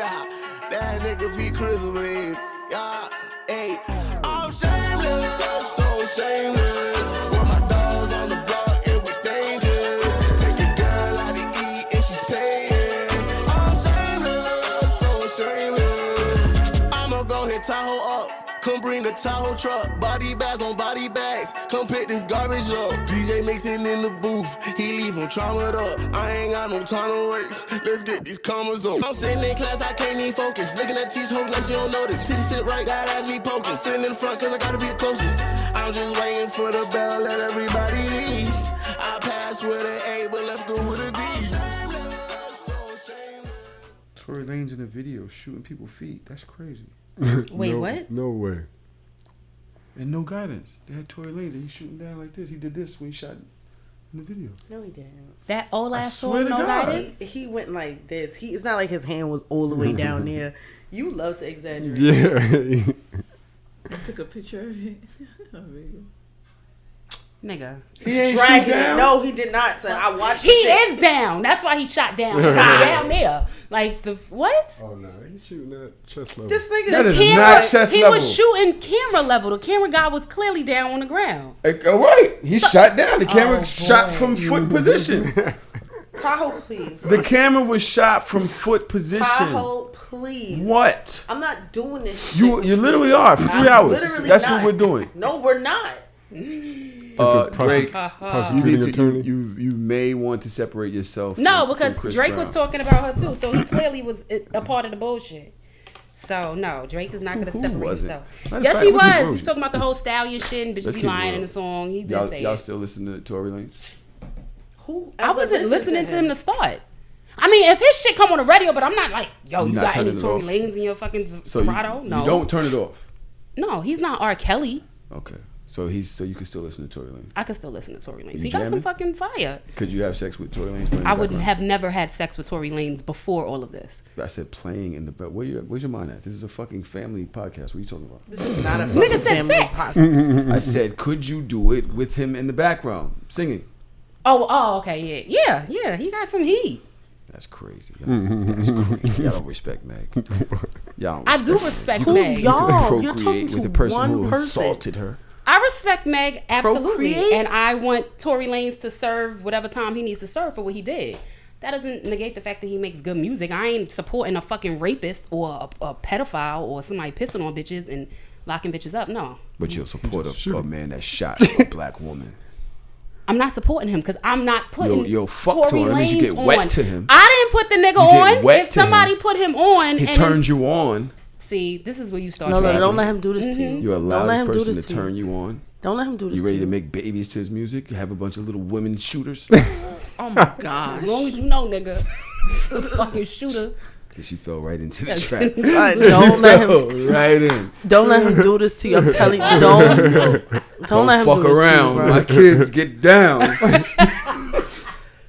That nigga be crystal, babe. Yeah, hey. I'm shameless, so shameless. With my dogs on the block, it was dangerous. Take your girl out to eat and she's paying. I'm shameless, so shameless. I'ma go hit Tahoe up. Come bring the Tahoe truck, body bags on body bags. Come pick this garbage up. DJ mixing in the booth, he leave him traumatized up. I ain't got no time to waste. Let's get these commas up. I'm sitting in class, I can't even focus. Looking at teach, hoping that she don't notice. Titty sit right, got ass be poking. Sitting in front, cause I gotta be the closest. I'm just waiting for the bell, let everybody leave. I passed with an A, but left her with a D. Tory Lanez in the video shooting people's feet. That's crazy. Wait, what? No way. And no guidance. They had Tory Lanez and he's shooting down like this. He did this when he shot in the video. No, he didn't. That old ass swear song, to no God. guidance. He went like this. It's not like his hand was all the way down there. You love to exaggerate. Yeah. I took a picture of it. Oh, baby. Nigga. He ain't Dragging shoot it. down? No, he did not, son. I watched He the shit. is down. That's why he shot down. He's down there. Like, the what? Oh no, he's shooting at chest level. This nigga That is Camera, not chest he level. was shooting camera level. The camera guy was clearly down on the ground. All right. He shot down. The camera Oh, shot boy. from foot position. Tahoe, please. The camera was shot from foot position. Tahoe, please. What? I'm not doing this shit. You with literally are for 3 hours. Literally That's not. what we're doing. No, we're not. Drake, Prosecuting attorney. you may want to separate yourself. No, from because Chris Drake Brown. was talking about her too, so he clearly was a part of the bullshit. So no, Drake is not going to Who separate wasn't? himself. Matter of Yes, fact, he we'll keep was. real. He's talking about the whole stallion shit and Let's bitches be keep it lying real. in the song. He did say Y'all it. still listen to Tory Lanez? Who? I wasn't listening to him to start. I mean, if his shit come on the radio, but I'm not like, yo, you not got any turning it Tory off? Lanez in your fucking So Serato? No. you don't turn it off. No, he's not R. Kelly. Okay, so you can still listen to Tory Lanez. I can still listen to Tory Lanez. You He got some jamming? fucking fire. Could you have sex with Tory Lanez? Playing in I the would background? have never had sex with Tory Lanez before all of this. I said playing in the back. Where's your mind at? This is a fucking family podcast. What are you talking about? This is not a Nigga fucking said family sex. podcast. I said, could you do it with him in the background singing? Oh, okay, yeah. He got some heat. That's crazy. That's crazy. Y'all don't respect Meg. Y'all don't I do Meg. respect Who's Meg. y'all? You're Procreate talking with to the person one who person. assaulted her. I respect Meg absolutely, Procreate? and I want Tory Lanez to serve whatever time he needs to serve for what he did. That doesn't negate the fact that he makes good music. I ain't supporting a fucking rapist or a pedophile or somebody pissing on bitches and locking bitches up. No, But you'll support a man that shot a black woman. I'm not supporting him because I'm not putting You'll fuck to Tory him. That means you Lanez get wet on. to him. I didn't put the nigga You get on. wet If to him. somebody put him on, He and turns you on. see, this is where you start. No, trouble. don't let him do this to you. You Don't allow let this him do person this to to turn you. you on. Don't let him do this You ready to to you. make babies to his music? You have a bunch of little women shooters. Oh my gosh. As long as you know, nigga, the fucking shooter. So she fell right into the trap. Don't let him. Right in. Don't let him do this to you. I'm telling you. Don't let him fuck do this around. to you, bro. My kids get down.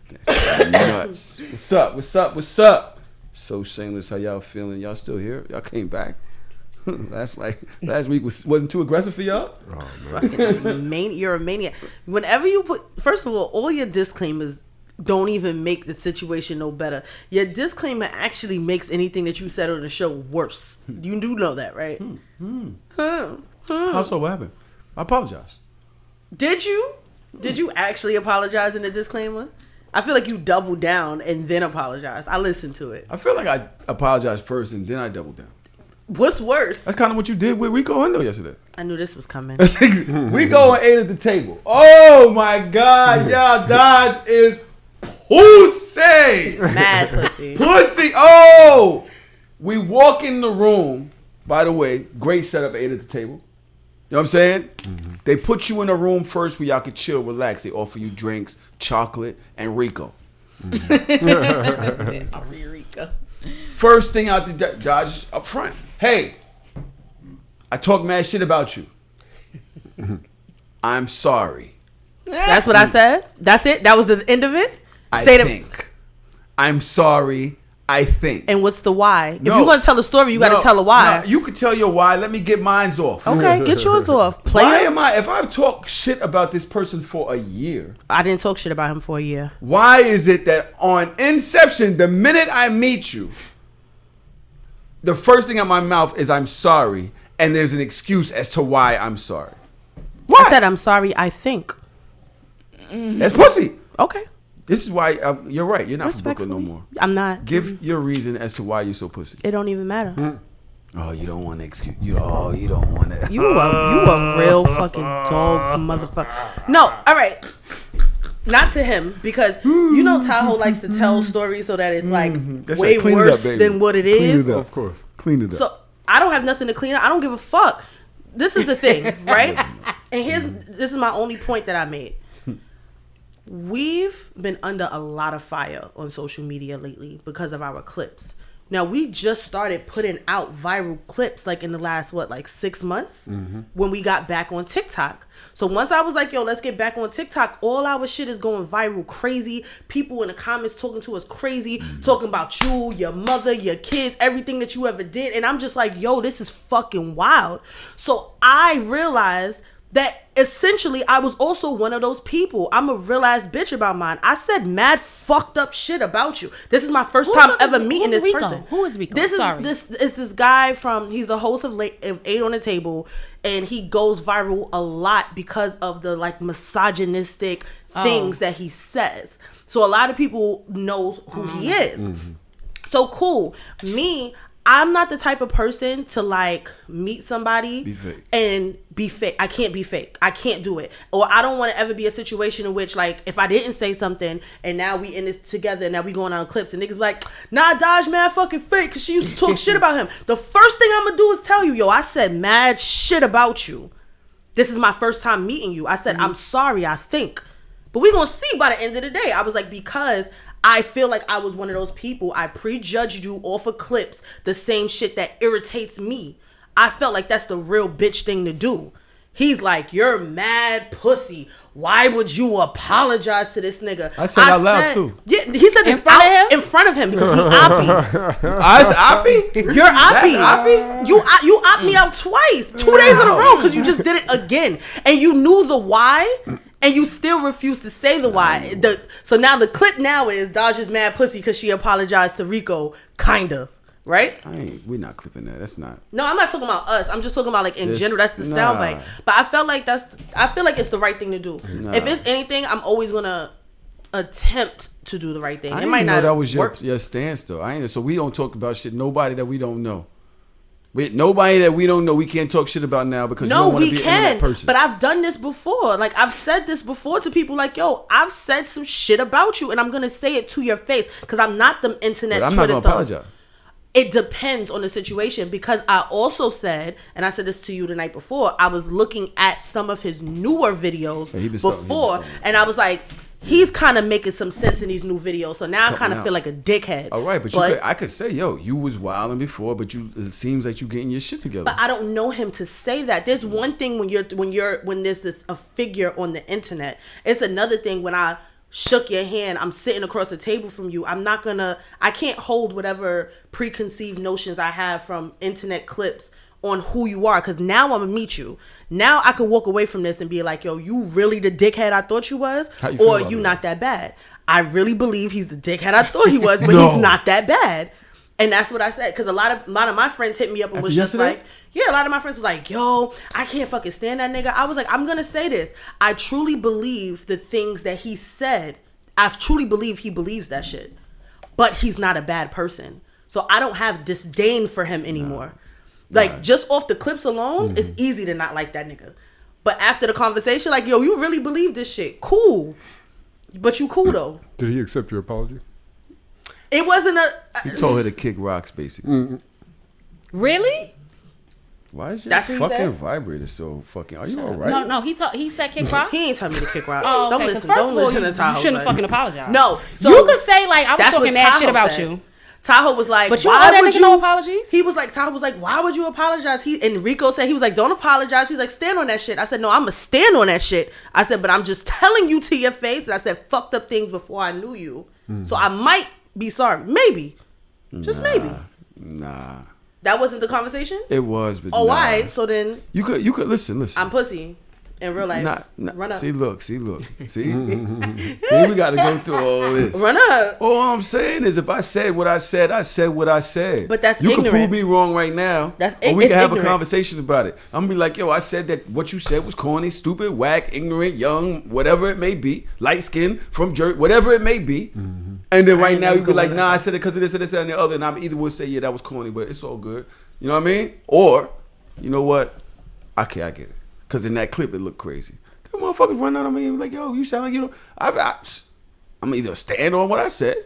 That's nuts. What's up? So Shameless, how y'all feeling? Y'all still here? Y'all came back? Last week wasn't too aggressive for y'all? Fucking you're a maniac. Whenever you put, first of all your disclaimers don't even make the situation no better. Your disclaimer actually makes anything that you said on the show worse. You do know that, right? How so? What happened? I apologize. Did you? Did you actually apologize in the disclaimer? I feel like you doubled down and then apologized. I listened to it. I feel like I apologized first and then I doubled down. What's worse? That's kind of what you did with Rico Endo yesterday. I knew this was coming. We go and ate at the table. Oh my God, y'all, Dodge is pussy. Mad pussy. Pussy. Oh, we walk in the room. By the way, great setup. Ate at the table. You know what I'm saying? Mm-hmm. They put you in a room first where y'all could chill, relax. They offer you drinks, chocolate, and Rico. Rico. First thing out the Dodge up front. Hey, I talk mad shit about you. I'm sorry. That's what I said. That's it. That was the end of it. I Say think. I'm sorry. I think. And what's the why? If No. you're gonna tell a story, you gotta tell a why. No, you could tell your why. Let me get mine's off. Okay, get yours off. Why Player. am I? If I've talked shit about this person for a year, I didn't talk shit about him for a year. why is it that on inception, the minute I meet you, the first thing out my mouth is I'm sorry, and there's an excuse as to why I'm sorry. Why? I said I'm sorry. I think. That's pussy. Okay. This is why you're right. You're not from Brooklyn no more. I'm not. Give your reason as to why you're so pussy. It don't even matter. Oh, you don't want to excuse. You don't want to. You a real fucking dog motherfucker. No, all right. Not to him, because you know Tahoe likes to tell stories so that it's like way right. Clean it worse up, than what it Clean is. it up, of course. Clean it up. So I don't have nothing to clean up. I don't give a fuck. This is the thing, right? And this is my only point that I made. We've been under a lot of fire on social media lately because of our clips. Now, we just started putting out viral clips like in the last, 6 months when we got back on TikTok. So once I was like, yo, let's get back on TikTok, all our shit is going viral crazy. People in the comments talking to us crazy, talking about you, your mother, your kids, everything that you ever did. And I'm just like, yo, this is fucking wild. So I realized that essentially I was also one of those people. I'm a real ass bitch about mine. I said mad fucked up shit about you. This is my first time ever meeting this person. Who is Rico? This Sorry. is this guy he's the host of 8 on the Table, and he goes viral a lot because of the misogynistic things that he says. So a lot of people knows who he is. So cool. I'm not the type of person to meet somebody and be fake. I can't be fake. I can't do it. Or I don't want to ever be a situation in which if I didn't say something and now we in this together and now we going on clips and niggas like, nah, Dodge man fucking fake because she used to talk shit about him. The first thing I'm going to do is tell you, yo, I said mad shit about you. This is my first time meeting you. I said, I'm sorry, I think. But we going to see by the end of the day. I was like, because I feel like I was one of those people. I prejudged you off of clips, the same shit that irritates me. I felt like that's the real bitch thing to do. He's like, you're mad pussy. Why would you apologize to this nigga? I said out loud too. Yeah, he said this in front of him because he oppie. I said oppie? You're oppie. Oppie? You opped me out twice, 2 days in a row because you just did it again. And you knew the why. And you still refuse to say the why. So now the clip now is Dodge is mad pussy because she apologized to Rico, kind of, right? We're not clipping that. That's not. No, I'm not talking about us. I'm just talking about in general. That's the soundbite. But I feel like it's the right thing to do. Nah. If it's anything, I'm always gonna attempt to do the right thing. I it didn't might know not that was work. your stance though. So we don't talk about shit. Nobody that we don't know. Nobody that we don't know, we can't talk shit about now because you don't want to be an internet person. But I've done this before. I've said this before to people yo, I've said some shit about you and I'm going to say it to your face because I'm not them internet but I'm Twitter not going to apologize. It depends on the situation because I also said, and I said this to you the night before, I was looking at some of his newer videos before and I was like, he's kind of making some sense in these new videos. So now I kind of feel like a dickhead. All right, but I could say, yo, you was wilding before, but it seems like you getting your shit together. But I don't know him to say that. There's one thing when there's a figure on the internet. It's another thing when I shook your hand, I'm sitting across the table from you. I can't hold whatever preconceived notions I have from internet clips on who you are because now I'm gonna meet you. Now I could walk away from this and be like, yo, you really the dickhead I thought you was? Or you not that bad? I really believe he's the dickhead I thought he was, but he's not that bad. And that's what I said. Because a lot of my friends hit me up and was just like, yeah, a lot of my friends was like, yo, I can't fucking stand that nigga. I was like, I'm going to say this. I truly believe the things that he said. I truly believe he believes that shit. But he's not a bad person. So I don't have disdain for him anymore. Just off the clips alone, it's easy to not like that nigga. But after the conversation, yo, you really believe this shit. Cool. But you cool, though. Did he accept your apology? It wasn't He told her to kick rocks, basically. Really? Why is your fucking vibrator so fucking... Are you all right? No, he said kick rocks? He ain't telling me to kick rocks. Oh, okay. Don't listen to Tahoe. You shouldn't fucking apologize. No. So you could say, I was talking mad shit about you. Tahoe was like, but you owe that nigga no apologies? Tahoe was like, why would you apologize? And Rico said, he was like, don't apologize. He's like, stand on that shit. I said, no, I'm going to stand on that shit. I said, but I'm just telling you to your face. And I said, fucked up things before I knew you. So I might be sorry. Maybe. Just maybe. Nah. That wasn't the conversation? It was, but all right. So then. You could listen. I'm pussy. in real life. Run up. See, look. See, we got to go through all this. Run up. All I'm saying is, if I said what I said, I said what I said. But that's you ignorant. can prove me wrong right now, That's or we can have ignorant. a conversation about it. I'm gonna be like, yo, I said that what you said was corny, stupid, whack, ignorant, young, whatever it may be, light skin, from jerk, whatever it may be. And then right now you be like, nah, I said it because of this and this and the other, and I either would say, yeah, that was corny, but it's all good. You know what I mean? Or, you know what? Okay, I get it. Because in that clip, it looked crazy. Them motherfuckers run out on me and be like, yo, you sound like you don't. I'm either stand on what I said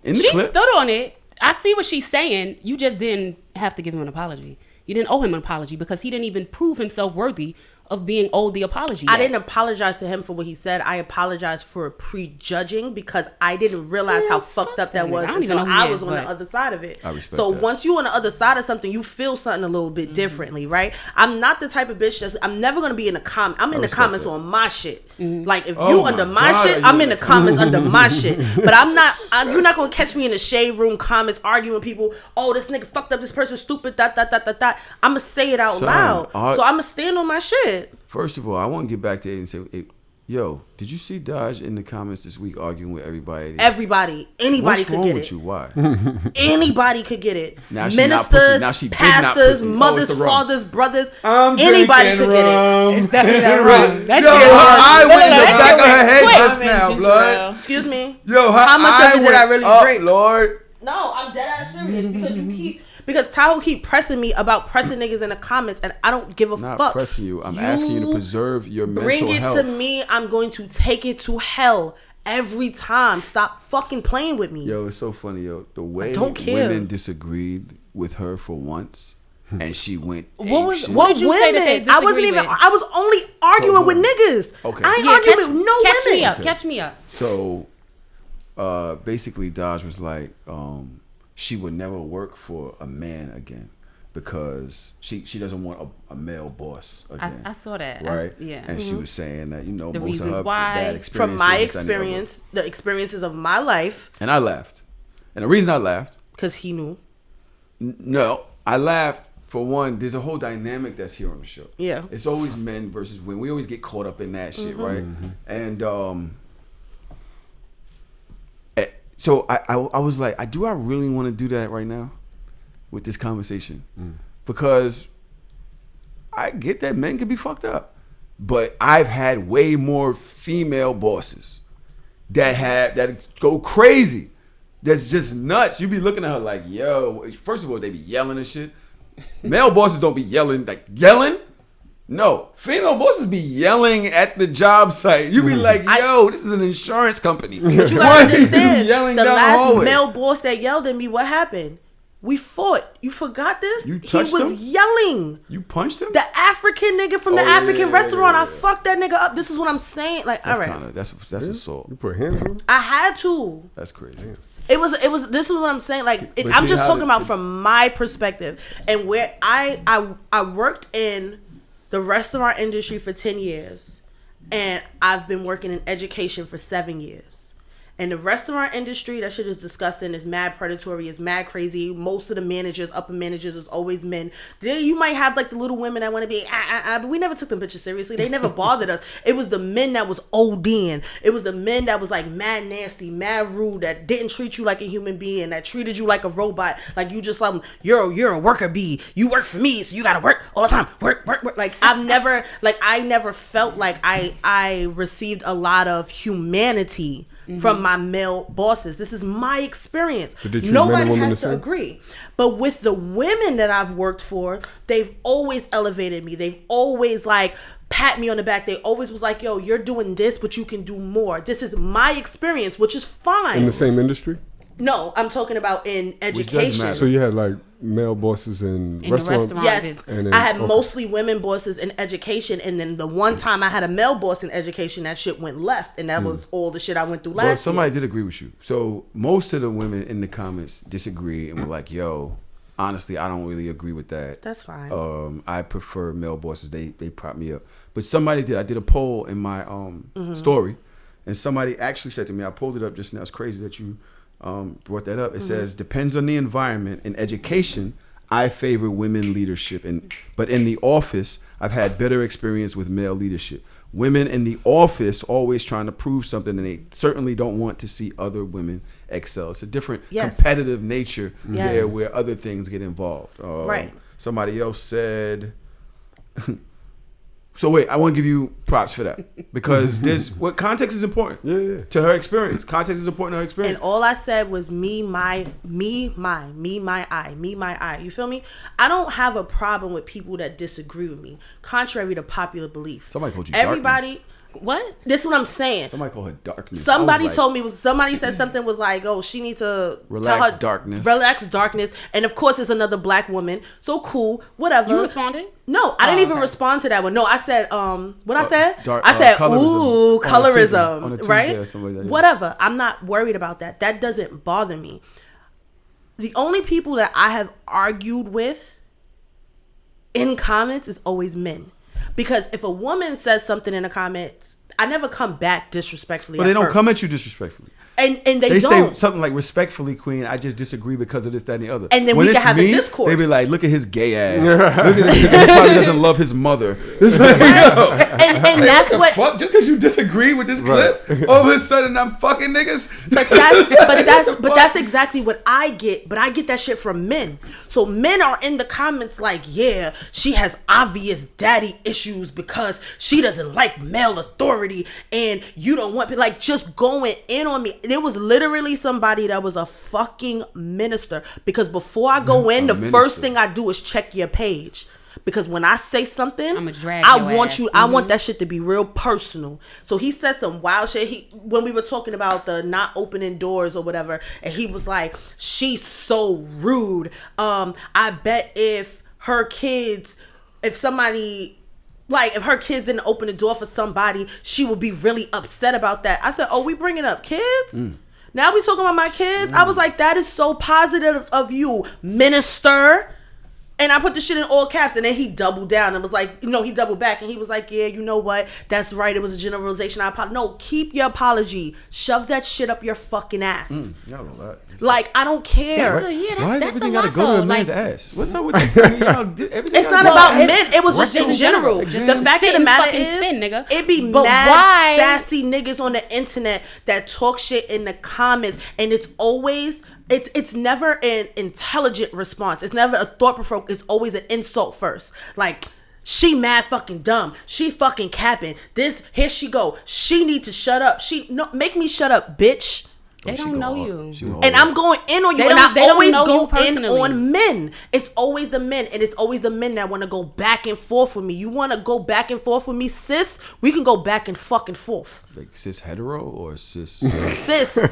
in the She clip. stood on it. I see what she's saying. You just didn't have to give him an apology. You didn't owe him an apology because he didn't even prove himself worthy of being owed the apology. I didn't apologize to him for what he said. I apologized for prejudging because I didn't realize how fucked up that was until I was on the other side of it. I respect so that. once you on the other side of something, you feel something a little bit differently, right? I'm not the type of bitch that's, I'm never going to be in the comment. I'm in the comments on my shit. Like if you under my shit, I'm in the comments under my shit. But you're not going to catch me in the shade room comments arguing with people. Oh, this nigga fucked up. This person's stupid. I'm going to say it out loud. So I'm going to stand on my shit. First of all, I want to get back to it and say, yo, did you see Dodge in the comments this week arguing with everybody? Anybody What's could wrong get with it. you? Why? Anybody could get it. Now she not pussy. Ministers, Now she big not pastors, pussy. mothers, it's the rum. fathers, brothers. I'm Anybody drinking could get it. It's definitely not wrong. That Yo, shit her was- eye went in the that back shit of her went head quick. just now, blood. Excuse me. Yo, her How much eye of it did I went really up, drink? Lord. No, I'm dead ass serious because Tahoe keep pressing me about pressing niggas in the comments, and I don't give a Not fuck. pressing you. I'm asking you to preserve your mental Bring it health. to me. I'm going to take it to hell every time. Stop fucking playing with me. Yo, it's so funny, yo. The way don't care. women disagreed with her for once, and she went. What What did you say that they women? I wasn't disagreed even. with? I was only arguing with niggas. Okay. I ain't Yeah, arguing with no catch women. me up. Catch me up. So, basically, Dodge was like, she would never work for a man again because she doesn't want a male boss again. I saw that. Right? Yeah. And she was saying that, The most of reasons her why. bad experiences. From my this and the other. experience, the experiences of my life, And I laughed. And the reason I laughed, because he knew. no, I laughed. For one, there's a whole dynamic that's here on the show. Yeah. It's always men versus women. We always get caught up in that shit, right? And so I was like, do I really want to do that right now with this conversation? Because I get that men can be fucked up. But I've had way more female bosses that go crazy. That's just nuts. You be looking at her like, yo, first of all, they be yelling and shit. Male bosses don't be yelling. No, female bosses be yelling at the job site. You be like, yo, this is an insurance company. But you Why gotta are you understand, yelling the down last hallway? male boss that yelled at me, what happened? We fought. You forgot this? You He touched was him? yelling. You punched him? The African nigga from the Oh, yeah, African yeah, restaurant, yeah, I yeah. fucked that nigga up. This is what I'm saying. Like, That's all right. kind of that's assault. You put hands on him? I had to. That's crazy. It was this is what I'm saying. Like But I'm see just how talking the- about from my perspective and where I worked in the restaurant industry for 10 years and I've been working in education for 7 years. And the restaurant industry, that shit is disgusting. It's mad predatory. It's mad crazy. Most of the managers, upper managers, is always men. Then you might have like the little women that want to be, but we never took them bitches seriously. They never bothered us. It was the men that was ODing. It was the men that was like mad nasty, mad rude, that didn't treat you like a human being, that treated you like a robot. Like you just like, you're a worker bee. You work for me, so you gotta work all the time. Work. Like I never felt like I received a lot of humanity from my male bosses. This is my experience. But did you men and Nobody women has the to same? agree. But with the women that I've worked for, they've always elevated me. They've always like pat me on the back. They always was like, yo, you're doing this, but you can do more. This is my experience, which is fine. In the same industry? No, I'm talking about in education. matter. So you had like male bosses in the restaurants? restaurant. Yes, And then- I had okay. mostly women bosses in education, and then the one time I had a male boss in education, that shit went left, and that was all the shit I went through last Well, somebody year. did agree with you. So most of the women in the comments disagree and were like, yo, honestly, I don't really agree with that. That's fine. I prefer male bosses. They prop me up. But somebody did. I did a poll in my story, and somebody actually said to me, I pulled it up just now. It's crazy that you brought that up. It says, depends on the environment. In education, I favor women leadership, but in the office, I've had better experience with male leadership. Women in the office always trying to prove something, and they certainly don't want to see other women excel. It's a different competitive nature there where other things get involved. Right. Somebody else said... So wait, I want to give you props for that because what context is important to her experience. Context is important to her experience. And all I said was me, my I. You feel me? I don't have a problem with people that disagree with me, contrary to popular belief. Somebody called you everybody. darkness. What? This is what I'm saying. Somebody called her darkness. Somebody told me somebody said something was like, oh, she needs to relax tell her, darkness. Relax darkness. And of course it's another black woman. So cool, whatever. You responded? No, I didn't even respond to that one. No, I said, what I said? Dark, I said, colorism. ooh, colorism. On a Tuesday right? Or something like that, yeah. Whatever. I'm not worried about that. That doesn't bother me. The only people that I have argued with in comments is always men. Because if a woman says something in the comments, I never come back disrespectfully. But they don't come at you disrespectfully. And they They don't. say something like, respectfully, queen, I just disagree because of this, that, and the other. And then when we can it's have me, a discourse. They be like, look at his gay ass. Look at this nigga, he probably doesn't love his mother. It's like, yo. and that's the what. fuck? Just because you disagree with this clip, all of a sudden I'm fucking niggas. But that's exactly what I get. But I get that shit from men. So men are in the comments like, yeah, she has obvious daddy issues because she doesn't like male authority, and you don't want like just going in on me. There was literally somebody that was a fucking minister, because before I go in, the first thing I do is check your page. Because when I say something, I'ma drag I your want ass. you. I want that shit to be real personal. So he said some wild shit. When we were talking about the not opening doors or whatever, and he was like, "She's so rude." I bet if her kids didn't open the door for somebody, she would be really upset about that. I said, "Oh, we bringing up kids." Now we talking about my kids. I was like, that is so positive of you, minister. And I put the shit in all caps, and then he doubled down and was like, he doubled back, and he was like, yeah, you know what? That's right. It was a generalization. I apologize. No, keep your apology. Shove that shit up your fucking ass. Y'all know that. Like, I don't care. Why is that's everything a got to lot, go to a though. man's Like, ass? What's up with this? Everything It's not gotta- about it's- men. It was just in general. Just The fact of sit the and matter fucking is, spin, nigga. it be But mad why- sassy niggas on the internet that talk shit in the comments, and it's always it's never an intelligent response. It's never a thought provoke. It's always an insult first. Like, she mad fucking dumb. She fucking capping. Here she go. She need to shut up. Make me shut up, bitch. They don't know you. And I'm going in on you, and I always go in on men. It's always the men, and it's always the men that want to go back and forth with me. You want to go back and forth with me, sis? We can go back and fucking forth. Like cis hetero or cis? Sister.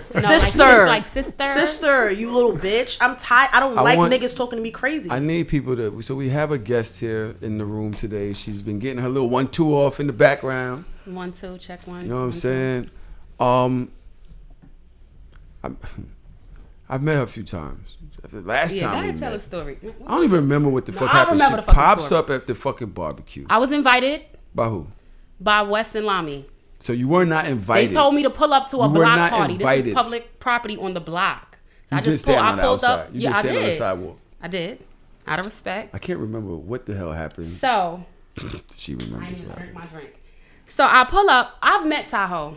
Like sister. Sister, you little bitch. I'm tired. I don't like niggas talking to me crazy. I need people to. So we have a guest here in the room today. She's been getting her little 1-2 off in the background. 1-2, check one. You know what I'm saying? I've met her a few times. The last time go we ahead, tell met, a story. I don't even remember what the fuck I happened. She remember the fucking pops story. up at the fucking barbecue. I was invited By who? by Wes and Lamy. So you were not invited. They told me to pull up to a You were block not party. invited. This is public property on the block. So You I just pulled stand on the pulled outside. up. You Yeah, just I stand on the did. sidewalk. I did. Out of respect. I can't remember what the hell happened. So She I remembers. didn't even Right? drink my drink. So I pull up. I've met Tahoe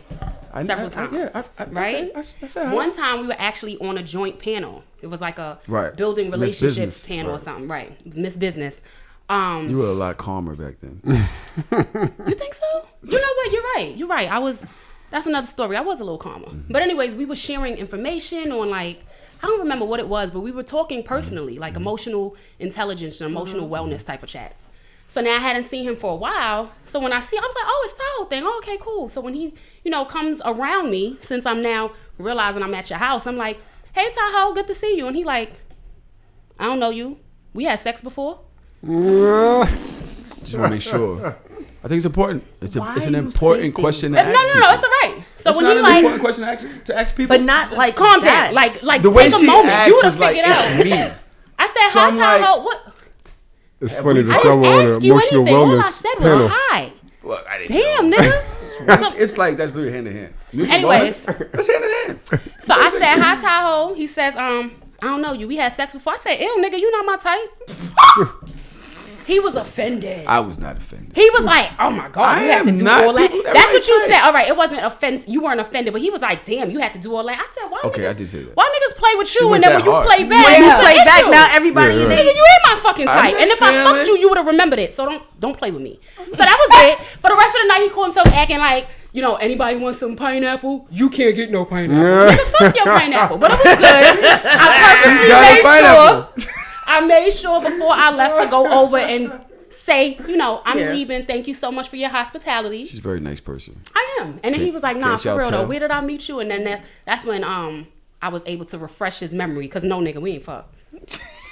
several times. Right? Okay, I said hi. One time we were actually on a joint panel. It was like a Right. building Miss relationships Business. panel or Right. something. Right. It was Miss Business. You were a lot calmer back then. You think so? You know what? You're right. That's another story. I was a little calmer. But anyways, we were sharing information on I don't remember what it was, but we were talking personally, like emotional intelligence and emotional wellness type of chats. So now I hadn't seen him for a while. So when I was like, oh, it's Tahoe thing. Oh, okay, cool. So when he, comes around me, since I'm now realizing I'm at your house, I'm like, hey, Tahoe, good to see you. And he like, I don't know you. We had sex before? Just want to make sure. I think it's important. It's an important question to ask No, people. it's all right. So It's when not he an like, important question to ask people. but not like calm that. down. Like the way take a she moment. asked You would have was like, figured out. it's me. I said, So hi, I'm like- Tahoe. What? It's funny I that y'all didn't were on ask an you emotional anything. All I wellness said was panel. hi. Look, I didn't Damn, know. nigga. So, It's like that's literally hand in hand. Mutual Anyways. wellness? That's hand in hand. so I said, hi, Tahoe. He says, I don't know you. We had sex before. I said, ew, nigga, you not my type. He was offended. I was not offended. He was like, oh my God, you have to do all that. That's what you said. All right, it wasn't offense. You weren't offended, but he was like, damn, you had to do all that. I said, why Okay, niggas, I did say that. Why niggas play with She you went and then when that you hard. play back, When you it's an play back, issue. now everybody in Nigga, there. you ain't my fucking type. I'm And if I fucked fearless. you would have remembered it. So don't play with me. So that was it. For the rest of the night, he called himself acting like, you know, anybody wants some pineapple? You can't get no pineapple. Nigga, fuck your pineapple. But it was good. I purposely made sure. I made sure before I left to go over and say, you know, I'm leaving. Thank you so much for your hospitality. She's a very nice person. I am. And then he was like, nah, Can't for y'all real though. tell? Where did I meet you? And then that's when I was able to refresh his memory. Because no, nigga, we ain't fuck.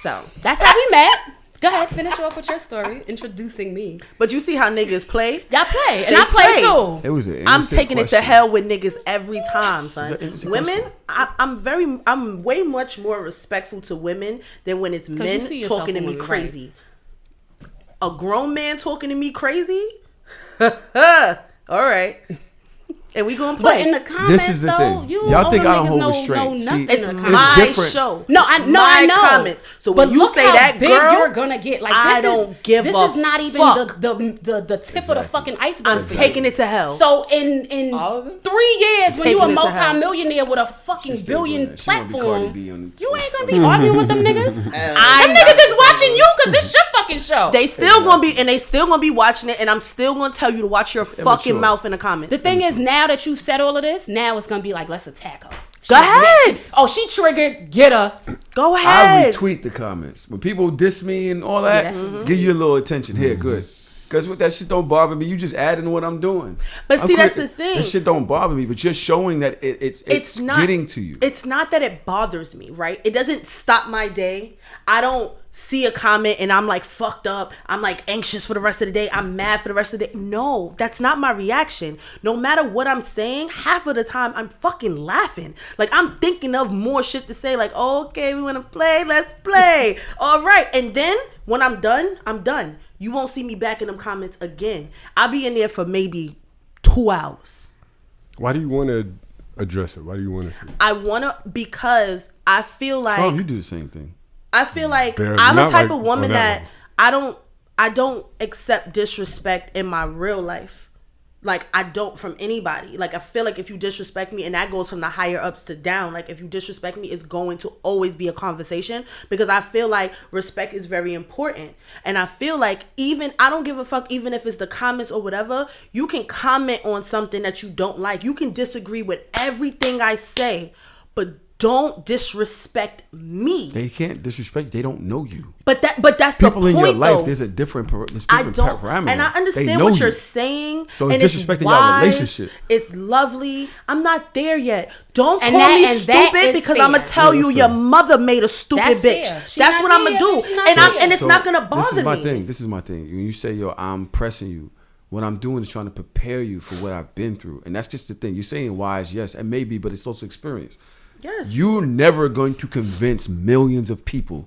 So that's how we met. Go ahead, finish off with your story, introducing me. But you see how niggas play? Y'all play, and They I play too. It was an I'm innocent taking it to question. hell with niggas every time, Is that son. innocent Women, question? I'm way much more respectful to women than when it's you men see yourself talking to in me women, crazy. A grown man talking to me crazy? All right. And we gonna play. But in the comments, This is the though, thing. you Y'all think older I don't niggas hold know restraint. See, nothing it's in the it's my comments. different. show. No, I know, I know. Comments. So But when you look say how that, big girl, you're gonna get. Like I this don't give this a is not even fuck. the tip of the fucking iceberg. I'm taking it to hell. So in All of it? 3 years, when you a Taking it to hell. multi-millionaire with a fucking She's still doing billion that. She wanna be Cardi platform, B on the- you ain't gonna be arguing with them niggas. Them I'm niggas is watching you because it's your fucking show. They still gonna be, and they still gonna be watching it, and I'm still gonna tell you to watch your fucking immature. mouth in the comments. The thing is, now that you've said all of this, now it's gonna be like, let's attack her. Go ahead. Oh, she triggered. Get her. Go I ahead. retweet the comments. When people diss me and all that, that shit. give you a little attention. Here, good. Because that shit don't bother me. You just adding what I'm doing. But I'm see, that's quick- the thing. That shit don't bother me, but you're showing that it's not getting to you. It's not that it bothers me, right? It doesn't stop my day. I don't see a comment and I'm like fucked up. I'm like anxious for the rest of the day. I'm mad for the rest of the day. No, that's not my reaction. No matter what I'm saying, half of the time I'm fucking laughing. Like I'm thinking of more shit to say. Like, okay, we want to play. Let's play. All right. And then when I'm done, I'm done. You won't see me back in them comments again. I'll be in there for maybe 2 hours. Why do you want to address it? Why do you want to say it? I want to, because I feel like Tom, you do the same thing. I feel like Barely. I'm a Not type like of woman on that that level. I don't accept disrespect in my real life. Like I don't from anybody. Like I feel like if you disrespect me, and that goes from the higher ups to down, like if you disrespect me, it's going to always be a conversation, because I feel like respect is very important. And I feel like even I don't give a fuck, even if it's the comments or whatever, you can comment on something that you don't like. You can disagree with everything I say, but don't disrespect me. They can't disrespect you. They don't know you. But that's People the point, in your life, though. there's a different I don't, parameter. and I They understand know what you. you're saying. So it's and disrespecting y'all wise, relationship. It's lovely. I'm not there yet. Don't And call that- me and that stupid, is because fair. I'm gonna tell Yeah, you that's your fair. mother made a stupid That's bitch. fair. She That's not what I'm gonna here, do, she not and here. it's not gonna bother This is my me. thing. This is my thing. When you say, yo, I'm pressing you, what I'm doing is trying to prepare you for what I've been through. And that's just the thing. You're saying wise, yes, and maybe, but it's also experience. Yes. You're never going to convince millions of people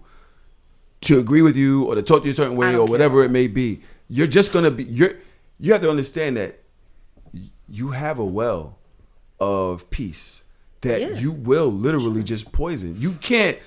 to agree with you or to talk to you a certain way don't or care. whatever it may be. You're just going to be, you have to understand that you have a well of peace that Yeah. you will literally just poison. You can't,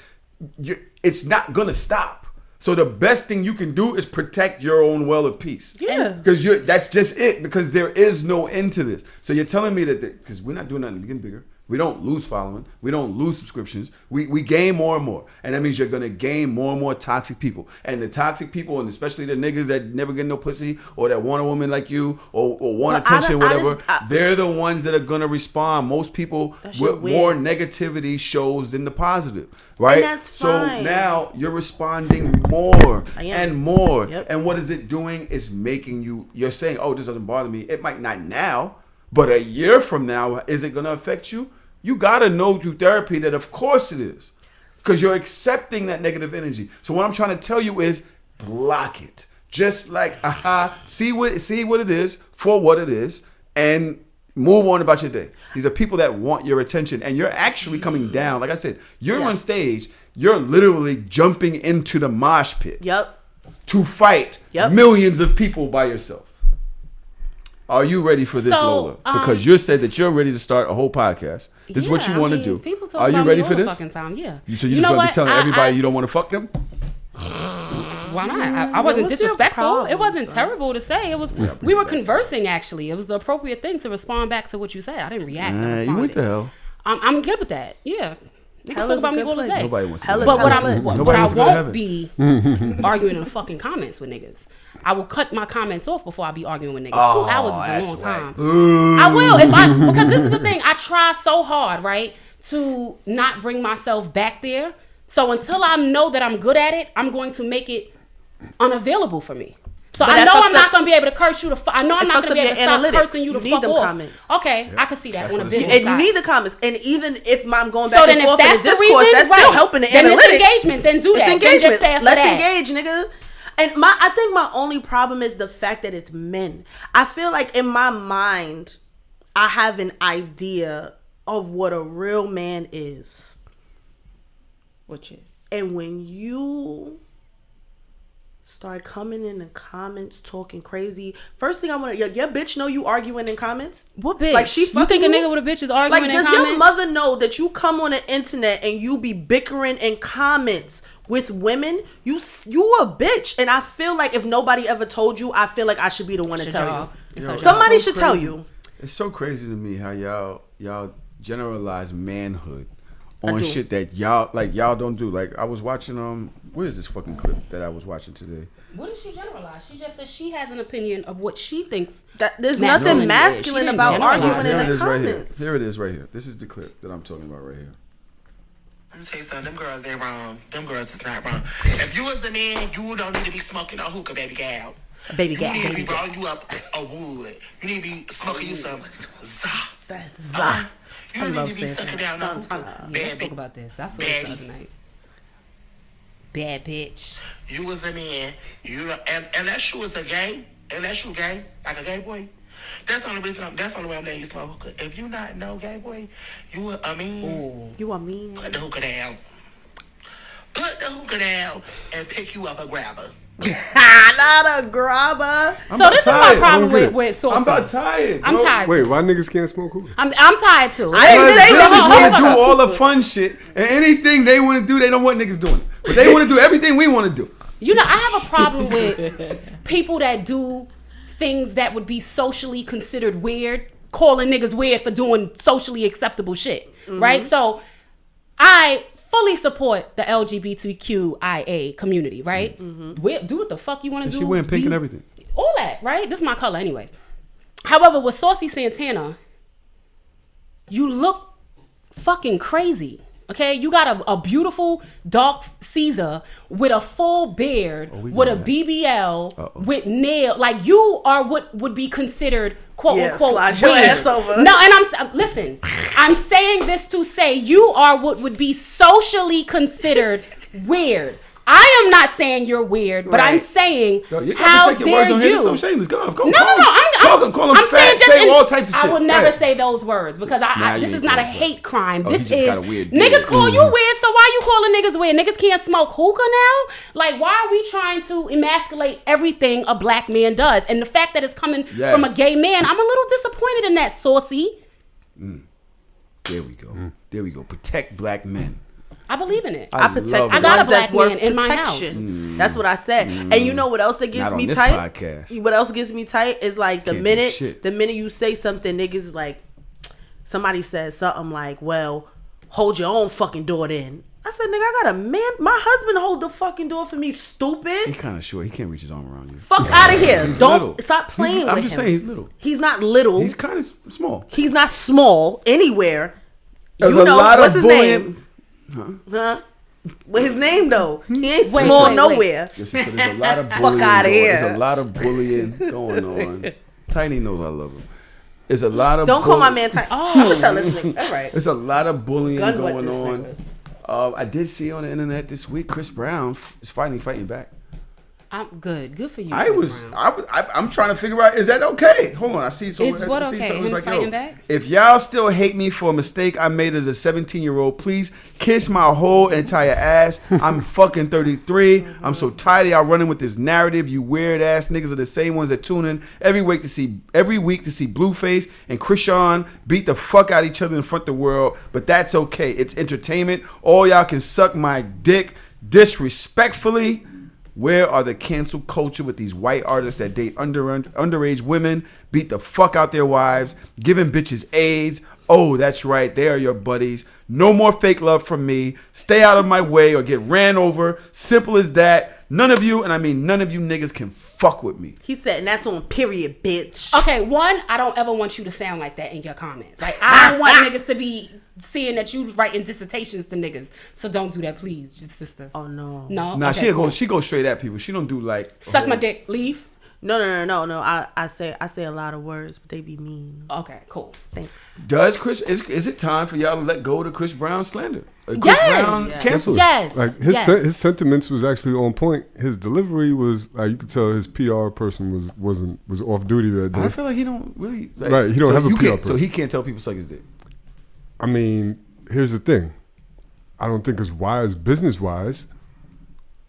it's not going to stop. So the best thing you can do is protect your own well of peace. Yeah. Because that's just it. Because there is no end to this. So you're telling me that because we're not doing nothing to get bigger. We don't lose following. We don't lose subscriptions. We gain more and more. And that means you're going to gain more and more toxic people. And the toxic people, and especially the niggas that never get no pussy or that want a woman like you or want Well, attention, I whatever, just- they're the ones that are going to respond. Most people That shit with weird. more negativity shows than the positive. Right? And that's so fine. now you're responding more I am. and more. Yep. And what is it doing? It's making you're saying, oh, this doesn't bother me. It might not now, but a year from now, is it going to affect you? You got to know through therapy that of course it is, because you're accepting that negative energy. So what I'm trying to tell you is block it. Just like, see what it is for what it is and move on about your day. These are people that want your attention, and you're actually coming down. Like I said, you're on stage. You're literally jumping into the mosh pit Yep. to fight Yep. millions of people by yourself. Are you ready for this, Lola? Because you said that you're ready to start a whole podcast. This is what you want to do. People talk Are you about ready me for all the this? fucking time. Yeah. So you're just going to be telling everybody you don't want to fuck them? Why not? I wasn't What's your disrespectful. problem, It wasn't son? terrible to say. It was. We were conversing. Actually, it was the appropriate thing to respond back to what you said. I didn't react. I You went responded. to hell. I'm good with that. Yeah. Niggas Hell talk is about a me good all the place. day. Nobody wants to Hell go is to But heaven. hella lit. what Nobody I wants to go to won't heaven. be arguing in the fucking comments with niggas. I will cut my comments off before I be arguing with niggas. 2 hours is a long time. I will because this is the thing. I try so hard, right, to not bring myself back there. So until I know that I'm good at it, I'm going to make it unavailable for me. So But I that know fucks I'm not up- going to be able to curse you. I know I'm it not fucks going to be up able to your stop analytics. cursing you to You need fuck them off. comments. Okay, I can see that That's on a what it's business for. And you side. need the comments. And even if I'm going So back then and if forth in the that's the discourse, reason, that's still right, helping the then it's analytics. engagement. Then do that. It's Then engagement. just say it for Let's that. engage, nigga. And I think my only problem is the fact that it's men. I feel like in my mind, I have an idea of what a real man is. Which is And when you start coming in the comments talking crazy, first thing I want to, your bitch know you arguing in comments? What bitch? Like she you fucking think a you? nigga with a bitch is arguing Like, in does comments? your mother know that you come on the internet and you be bickering in comments with women? You a bitch. And I feel like if nobody ever told you, I feel like I should be the one to It's tell your job. you. It's your job. Somebody so should tell crazy. you. It's so crazy to me how y'all generalize manhood I on do. shit that y'all don't do. Like I was watching what is this fucking clip that I was watching today? What did she generalize? She just says she has an opinion of what she thinks. That there's Masculine nothing is. She masculine didn't about generalize arguing it. in Here it the is right here. comments. Here it is right here. This is the clip that I'm talking about right here. Let me tell you something. Them girls ain't wrong. Them girls is not wrong. If you was a man, you don't need to be smoking no hookah, baby gal. Baby You gal, need to be baby gal. rolling you up a wood. You need to be smoking you some za. That's za. You I don't love need to be saying sucking that. down no Sometimes. hookah. Let's Bad talk bitch. about this. I saw this the Baby. other night. Bad bitch. You was a man. Unless you was a gay, unless you gay, like a gay boy. That's the only reason. That's the only way I'm letting you smoke hookah. If you not no gay boy, you a man. You are mean. Put the hookah down. Put the hookah down and pick you up a grabber. Not a grabber. So this is my tired. problem I don't get with saucy. I'm about tired. I'm bro. tired. Wait, too. why niggas can't smoke hookah? I'm tired too. I didn't Because say bitches that. want to do all the fun shit and anything they want to do, they don't want niggas doing. But they want to do everything we want to do. You know, I have a problem with people that do things that would be socially considered weird, calling niggas weird for doing socially acceptable shit, right? So I fully support the LGBTQIA community, right? Do what the fuck you want to And do. she wearing pink Be- and everything. All that, right? This is my color anyways. However, with Saucy Santana, you look fucking crazy. Okay, you got a beautiful dark Caesar with a full beard, with a BBL, with nail. Like you are what would be considered quote Yeah, unquote slide your weird. ass over. No, and listen. I'm saying this to say you are what would be socially considered weird. I am not saying you're weird, but I'm Right. saying Yo, you how can't take your dare words on here. This you? is so shameless. Go, No, I'm call them I'm fat, saying just say all types of shit. I would Go never ahead. say those words because Nah, you this is ain't not a going for it. hate crime. Oh, he This just is got a weird niggas beard. call you weird, so why you calling niggas weird? Niggas can't smoke hookah now. Like why are we trying to emasculate everything a black man does? And the fact that it's coming from a Yes. gay man, I'm a little disappointed in that, Saucy. There we go. There we go. Protect black men. I believe in it. I protect love the it. got a ones that's black worth man in my protection. That's what I said. And you know what else that gets Not on me this tight? podcast. What else gets me tight is like the Can't do minute shit. you say something, niggas like somebody says something like, "Well, hold your own fucking door then." I said, "Nigga, I got a man. My husband hold the fucking door for me. He Stupid. kind of short. He can't reach his arm around you. Fuck out of here. He's Don't little. stop playing He's- with him. I'm just saying he's little. He's not little. He's kind of small. He's not small anywhere. There's you a know lot what's of his bullying. name? Huh? What his name though? He ain't Wait, small wait. nowhere. Listen, so there's a lot of bullying. outta here. There's a lot of bullying going on. Tiny knows I love him. There's a lot of Don't call my bullying. man tight. I'm gonna tell this nigga. All right. There's a lot of bullying Gun wet going this on. I did see on the internet this week Chris Brown is finally fighting back. I'm good. Good for you. I Chris was, Brown. I'm trying to figure out, is that okay? Hold on, I see so. Is what I see okay? someone's Him like, fighting yo, back? if y'all still hate me for a mistake I made as a 17-year-old, please kiss my whole entire ass. I'm fucking 33. I'm so tired of y'all running with this narrative. You weird ass niggas are the same ones that tune in every week to see Blueface and Krishan beat the fuck out of each other in front of the world. But that's okay. It's entertainment. All y'all can suck my dick disrespectfully. Where are the cancel culture with these white artists that date underage women, beat the fuck out their wives, giving bitches AIDS? Oh, that's right. They are your buddies. No more fake love from me. Stay out of my way or get ran over. Simple as that. None of you, and I mean none of you niggas can fuck with me. He said, and that's on period, bitch. Okay, one, I don't ever want you to sound like that in your comments. Like, I don't want niggas to be seeing that you writing dissertations to niggas. So don't do that, please, sister. Oh, no. No? Nah, Okay, cool. she goes straight at people. She don't do like Suck my dick, leave. No. I say a lot of words, but they be mean. Okay, cool. Thanks. Does Chris? Is it time for y'all to let go of the Chris Brown slander? Chris Yes! Brown Yeah. canceled. Yes. Like his sentiments was actually on point. His delivery was like you could tell his PR person was off duty that day. I feel like he don't really like, Right, he don't have a PR so he can't tell people suck his dick. I mean, here's the thing. I don't think it's wise business wise,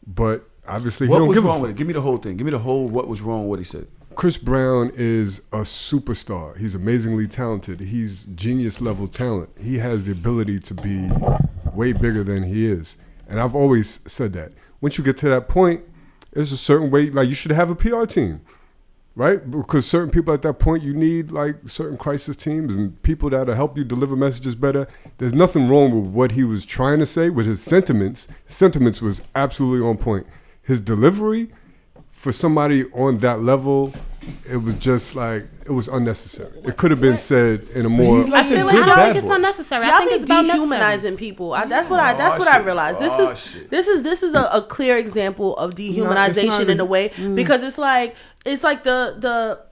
but obviously he What don't was give a wrong fuck. with it? Give me the whole thing. Give me the whole what was wrong with what he said. Chris Brown is a superstar. He's amazingly talented. He's genius level talent. He has the ability to be way bigger than he is. And I've always said that. Once you get to that point, there's a certain way, like you should have a PR team, right? Because certain people at that point, you need like certain crisis teams and people that'll help you deliver messages better. There's nothing wrong with what he was trying to say with his sentiments. His sentiments was absolutely on point. His delivery, for somebody on that level, it was just like, it was unnecessary. It could have been said in a more... He's like I the feel good like I don't bad think it's boy. unnecessary. I Y'all think be it's about dehumanizing necessary. people. That's what I realized. shit. This is a clear example of dehumanization in a way because it's like the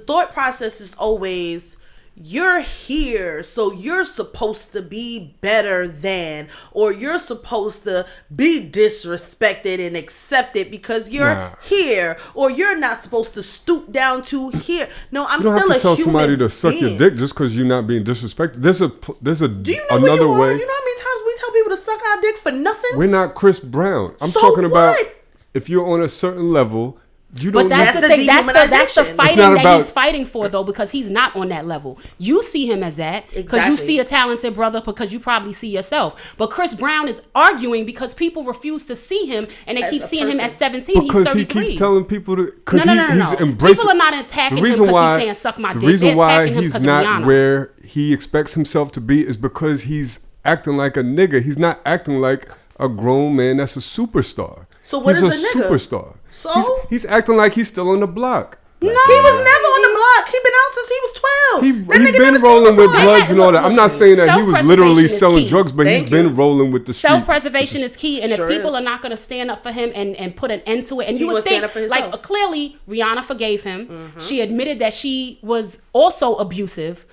thought process is always, you're here, so you're supposed to be better than, or you're supposed to be disrespected and accepted because you're here, or you're not supposed to stoop down to here. No, I'm You don't still have to tell a human somebody to suck your being. dick just because you're not being disrespected. There's a Do you know where another you are? way. You know how many times we tell people to suck our dick for nothing? We're not Chris Brown. I'm So talking about what? if you're on a certain level, you don't. But that's That's the the thing. That's the dehumanization. fighting not that about- he's fighting for, though, because he's not on that level. You see him as that because Exactly. you see a talented brother because you probably see yourself. But Chris Brown is arguing because people refuse to see him and they As keep a seeing him person. at 17. because He's he 33. keep telling people to. No, Because no, no, no, he's no. embracing. People are not attacking him reason because why he's saying suck my the dick. reason They're why attacking him he's because of not Rihanna. where he expects himself to be is because he's acting like a nigga. He's not acting like a grown man that's a superstar. So what he's is a nigga? superstar. So? he's acting like he's still on the block. No, he was never on the block. He been out since he was 12. He That nigga been never rolling seen the with block. bloods and all that. I'm not saying that he was literally Self-preservation is selling key. drugs, but Thank he's been you. rolling with the street. Self-preservation is key, and Sure if people is. are not going to stand up for him and put an end to it, and He you would gonna stand think, up for himself. like, clearly Rihanna forgave him. She admitted that she was also abusive.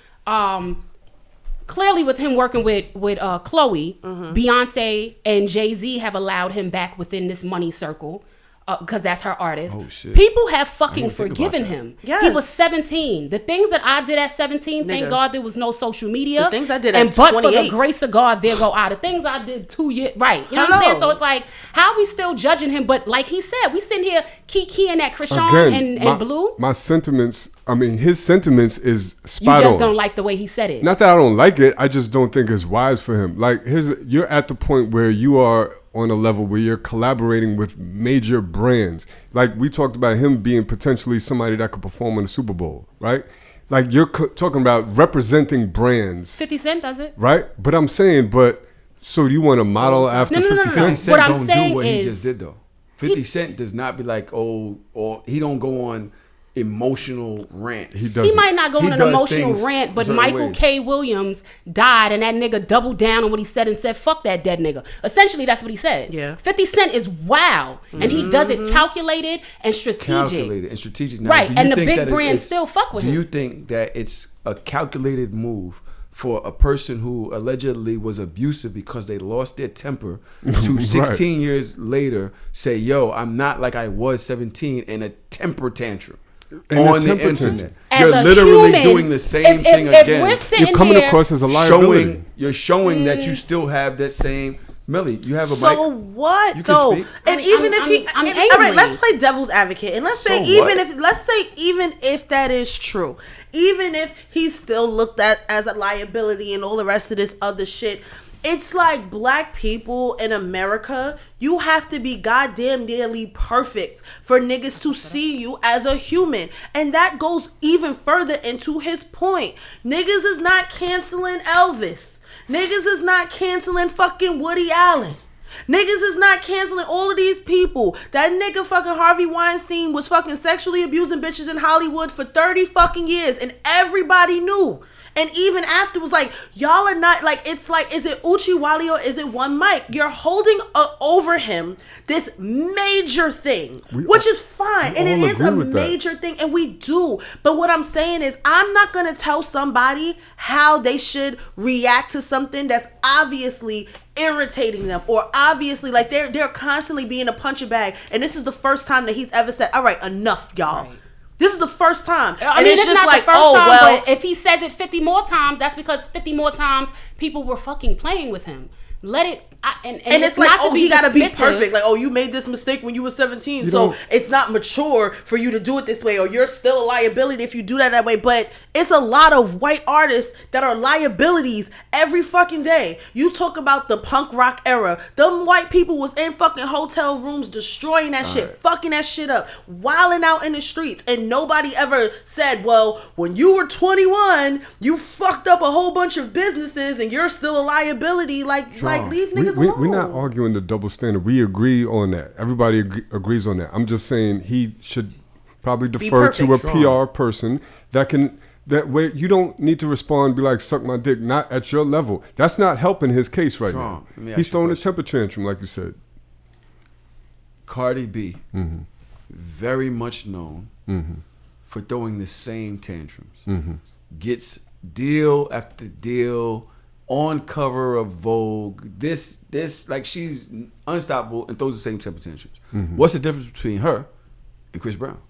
Clearly, with him working with Chloe, Beyonce and Jay-Z have allowed him back within this money circle. Because that's her artist. Oh, shit. People have fucking I didn't think forgiven about that. him. Yes. He was 17. The things that I did at 17, thank Nigga. God there was no social media. The things I did and at but for the 28. grace of God, there go out. The things I did 2 years, right? You know what I'm saying? Hello. So it's like, how are we still judging him? But like he said, we sitting here keying at Krishan and Blue. My sentiments, I mean, his sentiments is You spot just on. don't like the way he said it. Not that I don't like it, I just don't think it's wise for him. Like, you're at the point where you are on a level where you're collaborating with major brands. Like, we talked about him being potentially somebody that could perform in the Super Bowl, right? Like, you're talking about representing brands, 50 Cent does it. right? But I'm saying, so do you want to model after No, no, no, 50 no, Cent? no. 50 Cent What I'm don't saying do what he is- just did though. 50 Cent does not be like, or he don't go on emotional rants. He doesn't. He might not go He on an does emotional things rant, but certain Michael ways. K. Williams died, and that nigga doubled down on what he said and said, "Fuck that dead nigga." Essentially, that's what he said. Yeah. 50 Cent is wow, and he does it calculated and strategic. Calculated and strategic. Now, Right, do you and the think big that brands it's- still fuck with Do him. you think that it's a calculated move for a person who allegedly was abusive because they lost their temper to 16 years later say, yo, I'm not like I was 17 in a temper tantrum on the internet. As You're a literally human, doing the same thing if again. we're sitting You're coming here, across as a liability. You're showing that you still have that same. Millie, you have a mic. So what You can though? speak. And even if he, I'm and- all right, angry. let's play devil's advocate, and let's say So what? even if that is true, even if he's still looked at as a liability and all the rest of this other shit. It's like black people in America, you have to be goddamn nearly perfect for niggas to see you as a human. And that goes even further into his point. Niggas is not canceling Elvis. Niggas is not canceling fucking Woody Allen. Niggas is not canceling all of these people. That nigga fucking Harvey Weinstein was fucking sexually abusing bitches in Hollywood for 30 fucking years. And everybody knew. And even after, it was like, y'all are not, like, it's like, is it Uchi Wally or is it one mic? You're holding over him this major thing, which is fine. And it is a major thing, and we do. But what I'm saying is, I'm not going to tell somebody how they should react to something that's obviously irritating them, or obviously, like, they're constantly being a punching bag. And this is the first time that he's ever said, all right, enough, y'all. Right. This is the first time. I mean, it's just not like, the first time, but if he says it 50 more times, that's because 50 more times people were fucking playing with him. Let it, and it's like, oh, he gotta be perfect. Like, oh, you made this mistake when you were 17, so it's not mature for you to do it this way, or you're still a liability if you do that way. But it's a lot of white artists that are liabilities every fucking day. You talk about the punk rock era. Them white people was in fucking hotel rooms destroying that shit, fucking that shit up, wilding out in the streets, and nobody ever said, well, when you were 21, you fucked up a whole bunch of businesses and you're still a liability. Like leave niggas alone. We're not arguing the double standard. We agree on that. Everybody agrees on that. I'm just saying he should probably defer to a PR person that way. You don't need to respond, be like, suck my dick, not at your level. That's not helping his case right now. He's throwing a temper tantrum, like you said. Cardi B, very much known for throwing the same tantrums. Gets deal after deal on cover of Vogue. This like, she's unstoppable and throws the same temper tantrums. What's the difference between her and Chris Brown?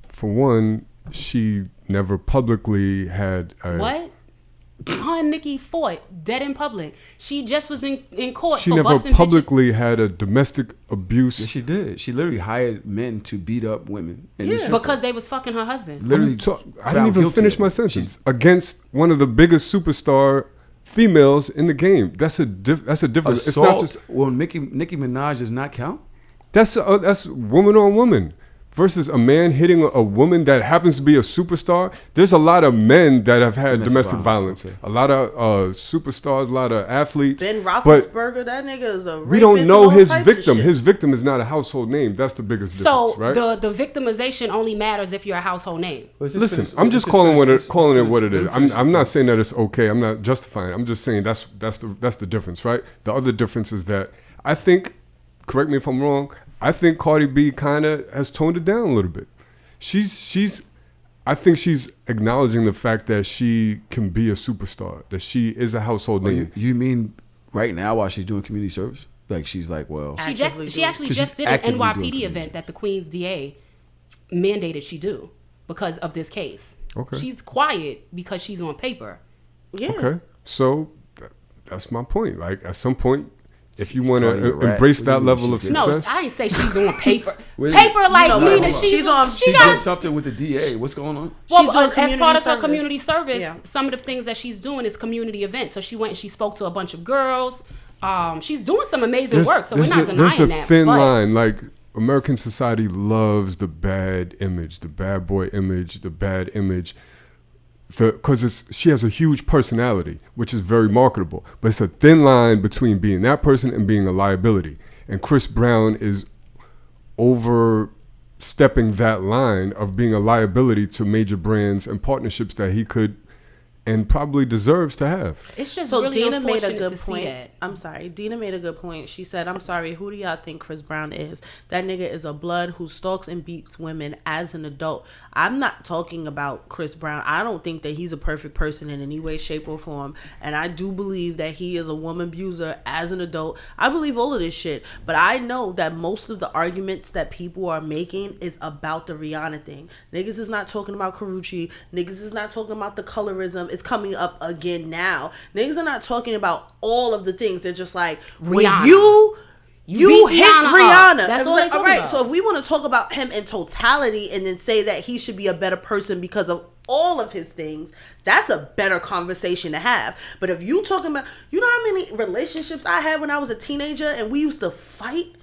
For one, she never publicly had a... What? Her and Nicki fought dead in public. She just was in court She for never busting publicly had a domestic abuse. Yes, she did. She literally hired men to beat up women. Because they was fucking her husband. Literally, I didn't even finish my sentence. Against one of the biggest superstar females in the game. That's a difference. Assault. It's not just, well, Nicki Minaj does not count. That's woman on woman versus a man hitting a woman that happens to be a superstar. There's a lot of men that have had domestic violence. A lot of superstars, a lot of athletes. Ben Roethlisberger, that nigga is a rapist. We don't know his victim. His victim is not a household name. That's the biggest difference, right? So the victimization only matters if you're a household name. Listen, I'm just calling it what it is. I'm not saying that it's okay. I'm not justifying it. I'm just saying that's the difference, right? The other difference is that I think, correct me if I'm wrong, I think Cardi B kind of has toned it down a little bit. I think she's acknowledging the fact that she can be a superstar, that she is a household name. You mean right now while she's doing community service? Like, she's like, well... She actually just did an NYPD event that the Queens DA mandated she do because of this case. Okay. She's quiet because she's on paper. Yeah. Okay. So that's my point. Like, at some point, if you want to embrace that level of success... No, I ain't say she's on paper. Paper like meaning she's on... She did something with the DA. What's going on? Well, as part of her community service, some of the things that she's doing is community events. So she went and she spoke to a bunch of girls. She's doing some amazing work, so we're not denying that. There's a thin line. Like, American society loves the bad image, the bad boy image, the bad image. Because she has a huge personality, which is very marketable. But it's a thin line between being that person and being a liability. And Chris Brown is overstepping that line of being a liability to major brands and partnerships that he could and probably deserves to have. It's just So really Dina made a unfortunate good to see point. that. I'm sorry. Dina made a good point. She said, I'm sorry, who do y'all think Chris Brown is? That nigga is a blood who stalks and beats women as an adult. I'm not talking about Chris Brown. I don't think that he's a perfect person in any way, shape, or form. And I do believe that he is a woman abuser as an adult. I believe all of this shit. But I know that most of the arguments that people are making is about the Rihanna thing. Niggas is not talking about Karrueche. Niggas is not talking about the colorism. It's coming up again now. Niggas are not talking about all of the things. They're just like, when Rihanna. you beat hit Rihanna up. Rihanna. That's It was all like, they talking all right, about. so if we want to talk about him in totality and then say that he should be a better person because of all of his things, that's a better conversation to have. But if you talking about, you know how many relationships I had when I was a teenager and we used to fight?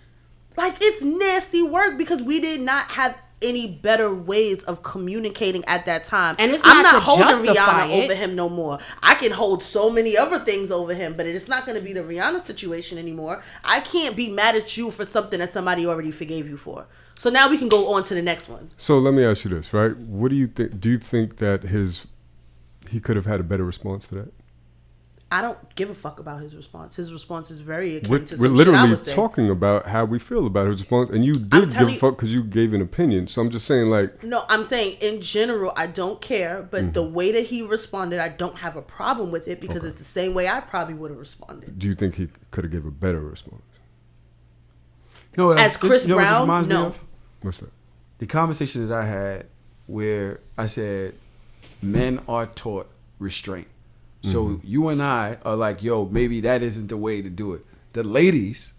Like, it's nasty work because we did not have any better ways of communicating at that time. And it's I'm not not to holding justify Rihanna it. over him no more. I can hold so many other things over him, but it's not going to be the Rihanna situation anymore. I can't be mad at you for something that somebody already forgave you for. So now we can go on to the next one. So let me ask you this, right? What do you think? Do you think that he could have had a better response to that? I don't give a fuck about his response. His response is very akin We're to some shit I literally would say. talking about how we feel about his response, and you did give telling a you- fuck because you gave an opinion. So I'm just saying, like, No, I'm saying in general, I don't care. But the way that he responded, I don't have a problem with it because it's the same way I probably would have responded. do you think he could have gave a better response? You know what As Chris you know what this Brown, reminds me no. of? What's that? The conversation that I had where I said men are taught restraint. So you and I are like, yo, maybe that isn't the way to do it. The ladies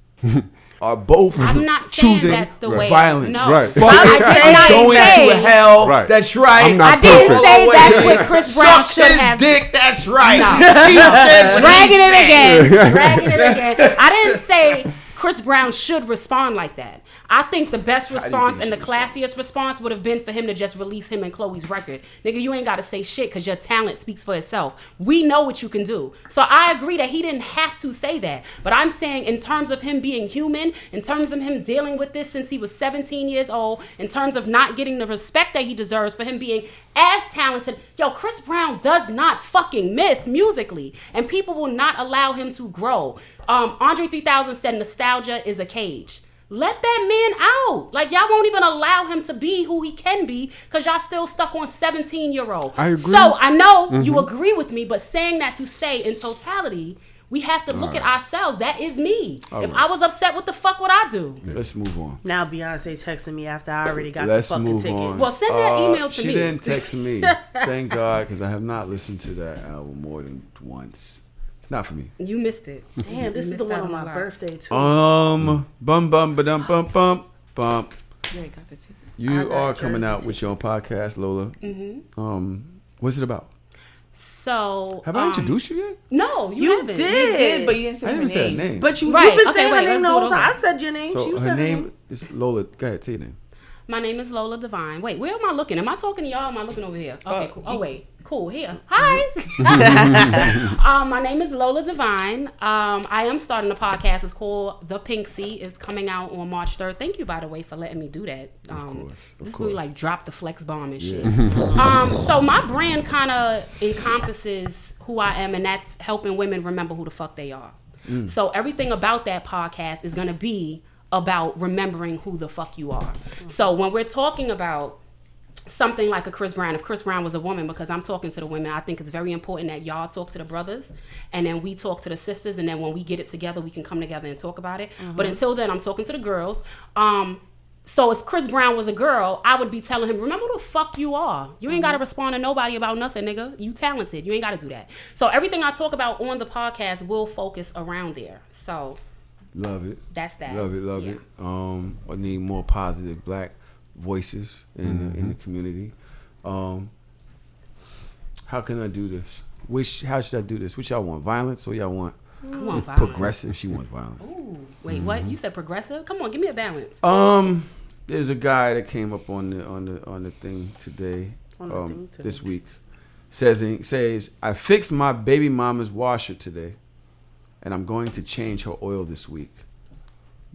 are both I'm not saying choosing that's the way. violence. No. Right. Fuck I it, did I'm not going say. to hell. Right. That's right. I'm not I didn't perfect. say that's Away. what Chris Brown Suck should his have. dick. That's right. No. He said what Dragging he it said. again. Dragging it again. I didn't say Chris Brown should respond like that. I think the best response think and he the should classiest response would have been for him to just release him and Chloe's record. Nigga, you ain't got to say shit because your talent speaks for itself. We know what you can do. So I agree that he didn't have to say that. But I'm saying in terms of him being human, in terms of him dealing with this since he was 17 years old, in terms of not getting the respect that he deserves for him being as talented. Yo, Chris Brown does not fucking miss musically. And people will not allow him to grow. Andre 3000 said nostalgia is a cage. Let that man out. Like, y'all won't even allow him to be who he can be because y'all still stuck on 17-year-old. I agree. So I know you agree with me, but saying that to say in totality, we have to look at ourselves. That is me. If I was upset, what the fuck would I do? Let's move on. Now Beyonce texting me after I already got Let's the fucking move ticket. on. Well, send that email to she me. She didn't text me. Thank God, because I have not listened to that album more than once. It's not for me. You missed it. Damn, this You is the missed one out on a my lot. birthday too. Bum bum ba-dum bum bum bum. You ain't got the ticket. I You got are coming Jersey out with your own podcast, Lola. What's it about? So Have I introduced you yet? No, you, You haven't. did. You did, but you didn't say I her didn't say her name. name. But Right, you've been okay, saying wait, her name let's the do it whole time. over. I said your name. So she her said name is Lola. Go ahead, say your name. My name is Lola Divine. Wait, where am I looking? Am I talking to y'all? Or am I looking over here? Okay, cool. Oh wait, cool. Here. Hi. My name is Lola Divine. I am starting a podcast. It's called The Pink Sea. It's coming out on March 3rd. Thank you, by the way, for letting me do that. This is really like drop the flex bomb and shit. So my brand kind of encompasses who I am, and that's helping women remember who the fuck they are. So everything about that podcast is going to be about remembering who the fuck you are. So when we're talking about something like a Chris Brown, if Chris Brown was a woman, because I'm talking to the women, I think it's very important that y'all talk to the brothers and then we talk to the sisters, and then when we get it together, we can come together and talk about it. But until then, I'm talking to the girls. So if Chris Brown was a girl, I would be telling him, remember who the fuck you are. You ain't got to respond to nobody about nothing, nigga. You talented. You ain't got to do that. So everything I talk about on the podcast will focus around there. So Love it. that's that. Love Yeah. it. I need more positive black voices in the community. How can I do this? How should I do this? Which y'all want? Violence or y'all want I want violence. progressive? She wants violence. Ooh, wait, what? You said progressive? Come on, give me a balance. There's a guy that came up on the thing today. This week. Says I fixed my baby mama's washer today, and I'm going to change her oil this week.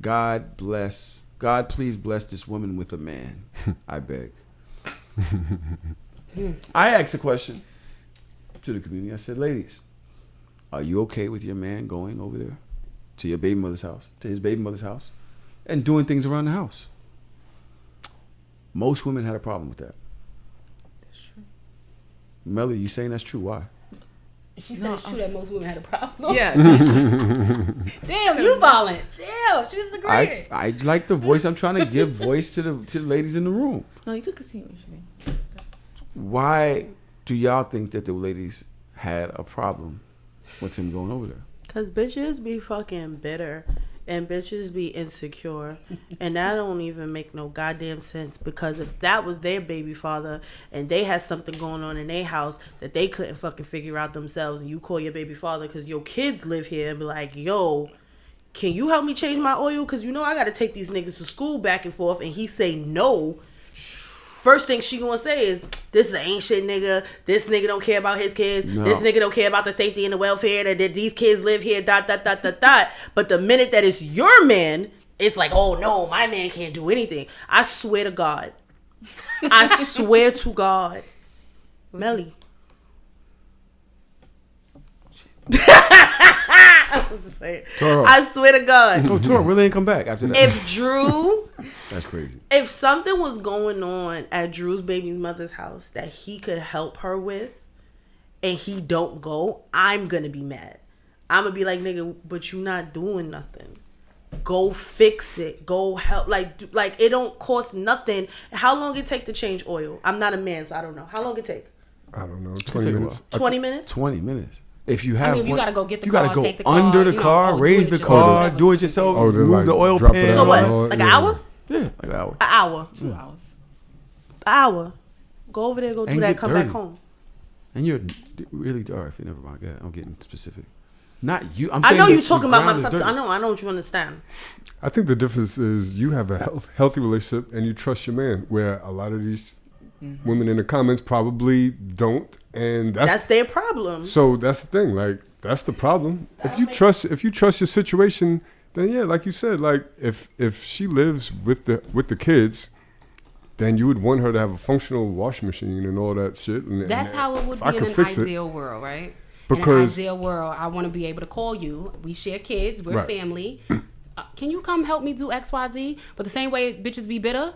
God please bless this woman with a man. I beg. I asked a question. to the community. I said, ladies, are you okay with your man going over there to your baby mother's house, to his baby mother's house, and doing things around the house? Most women had a problem with that. That's true. Melly, you saying that's true? Why? She said it's true that most women had a problem. Yeah. Damn, you violent. Damn, she was agreeing. I like the voice. I'm trying to give voice to the ladies in the room. No, you could continue. Why do y'all think that the ladies had a problem with him going over there? Cause bitches be fucking bitter and bitches be insecure, and that don't even make no goddamn sense. Because if that was their baby father and they had something going on in their house that they couldn't fucking figure out themselves, and you call your baby father because your kids live here and be like, yo, can you help me change my oil? Because you know I got to take these niggas to school back and forth, and he say no. First thing she gonna say is, this is an ain't shit nigga. This nigga don't care about his kids. No. This nigga don't care about the safety and the welfare. That these kids live here. ... But the minute that it's your man, it's like, oh no, my man can't do anything. I swear to God. I swear to God. Melly. I was just saying. Toro. I swear to God. Oh, Toro really ain't come back after that. If Drew, That's crazy. if something was going on at Drew's baby's mother's house that he could help her with, and he don't go, I'm gonna be mad. I'm gonna be like, nigga, but you not doing nothing. Go fix it. Go help. Like it don't cost nothing. How long it take to change oil? I'm not a man, so I don't know. How long it take? I don't know. take 20 a minutes. 20 minutes? 20 minutes. If you have, if you gotta go get the you car, gotta go take the car, under the you know, car, or do raise it the yourself, car, whatever do it the yourself, Oh, they're move like, the oil drop it pan. out. So what? Oh, Like yeah. an hour? Yeah, like an hour. An hour. 2 hours. An hour. Go over there, go do And that, get come dirty. back home. And you're really dark. Never mind. God, I'm getting specific. Not you. I'm I saying know the- you talking the about ground is myself. dirty. I know what you understand. I think the difference is you have a healthy relationship and you trust your man, where a lot of these women in the comments probably don't, and That's their problem. so that's the thing. Like that's the problem. If you trust your situation, then yeah, like you said, like if she lives with the kids, then you would want her to have a functional washing machine and all that shit. And That's and how it would if I be in could an fix it- ideal world, right? Because- in an ideal world, I want to be able to call you. We share kids. We're Right. family. Can you come help me do XYZ? But the same way bitches be bitter,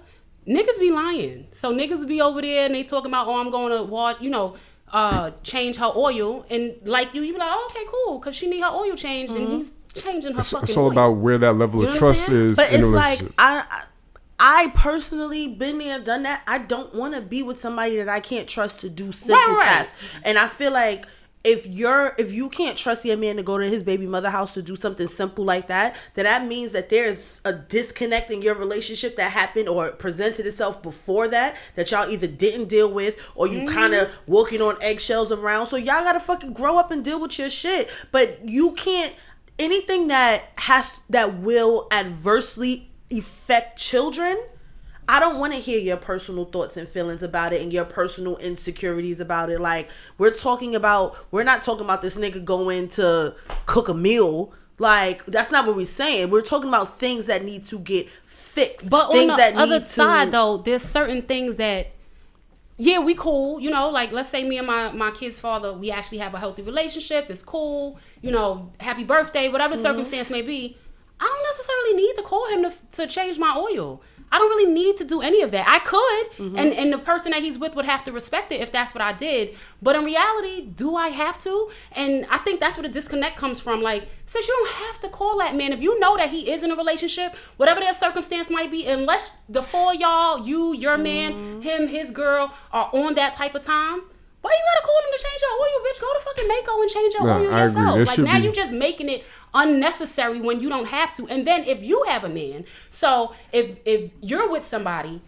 niggas be lying. So niggas be over there and they talking about, oh, I'm going to wash, change her oil. And like you be like, oh, okay, cool. Because she need her oil changed and he's changing her fucking It's all oil. about where that level You of know what I'm trust saying? is But in a it's like relationship. I personally been there, done that. I don't want to be with somebody that I can't trust to do simple Right. tasks. And I feel like if you can't trust your man to go to his baby mother house to do something simple like that, then that means that there's a disconnect in your relationship that happened or presented itself before that y'all either didn't deal with or you kind of walking on eggshells around. So y'all gotta fucking grow up and deal with your shit. But you can't anything that will adversely affect children. I don't want to hear your personal thoughts and feelings about it and your personal insecurities about it. Like, we're not talking about this nigga going to cook a meal. Like, that's not what we're saying. We're talking about things that need to get fixed. But things on that the other need side, though, there's certain things that, yeah, we cool. Like, let's say me and my kid's father, we actually have a healthy relationship. It's cool. Happy birthday, whatever the circumstance may be. I don't necessarily need to call him to change my oil. I don't really need to do any of that. I could, and the person that he's with would have to respect it if that's what I did. But in reality, do I have to? And I think that's where the disconnect comes from. Like, since you don't have to call that man, if you know that he is in a relationship, whatever their circumstance might be, unless the four of y'all, you, your man, him, his girl, are on that type of time, why you gotta call him to change your oil, bitch? Go to fucking Mako and change your Nah, oil I agree. yourself. There Like, should now be- you just making it unnecessary when you don't have to. And then if you have a man, so if you're with somebody,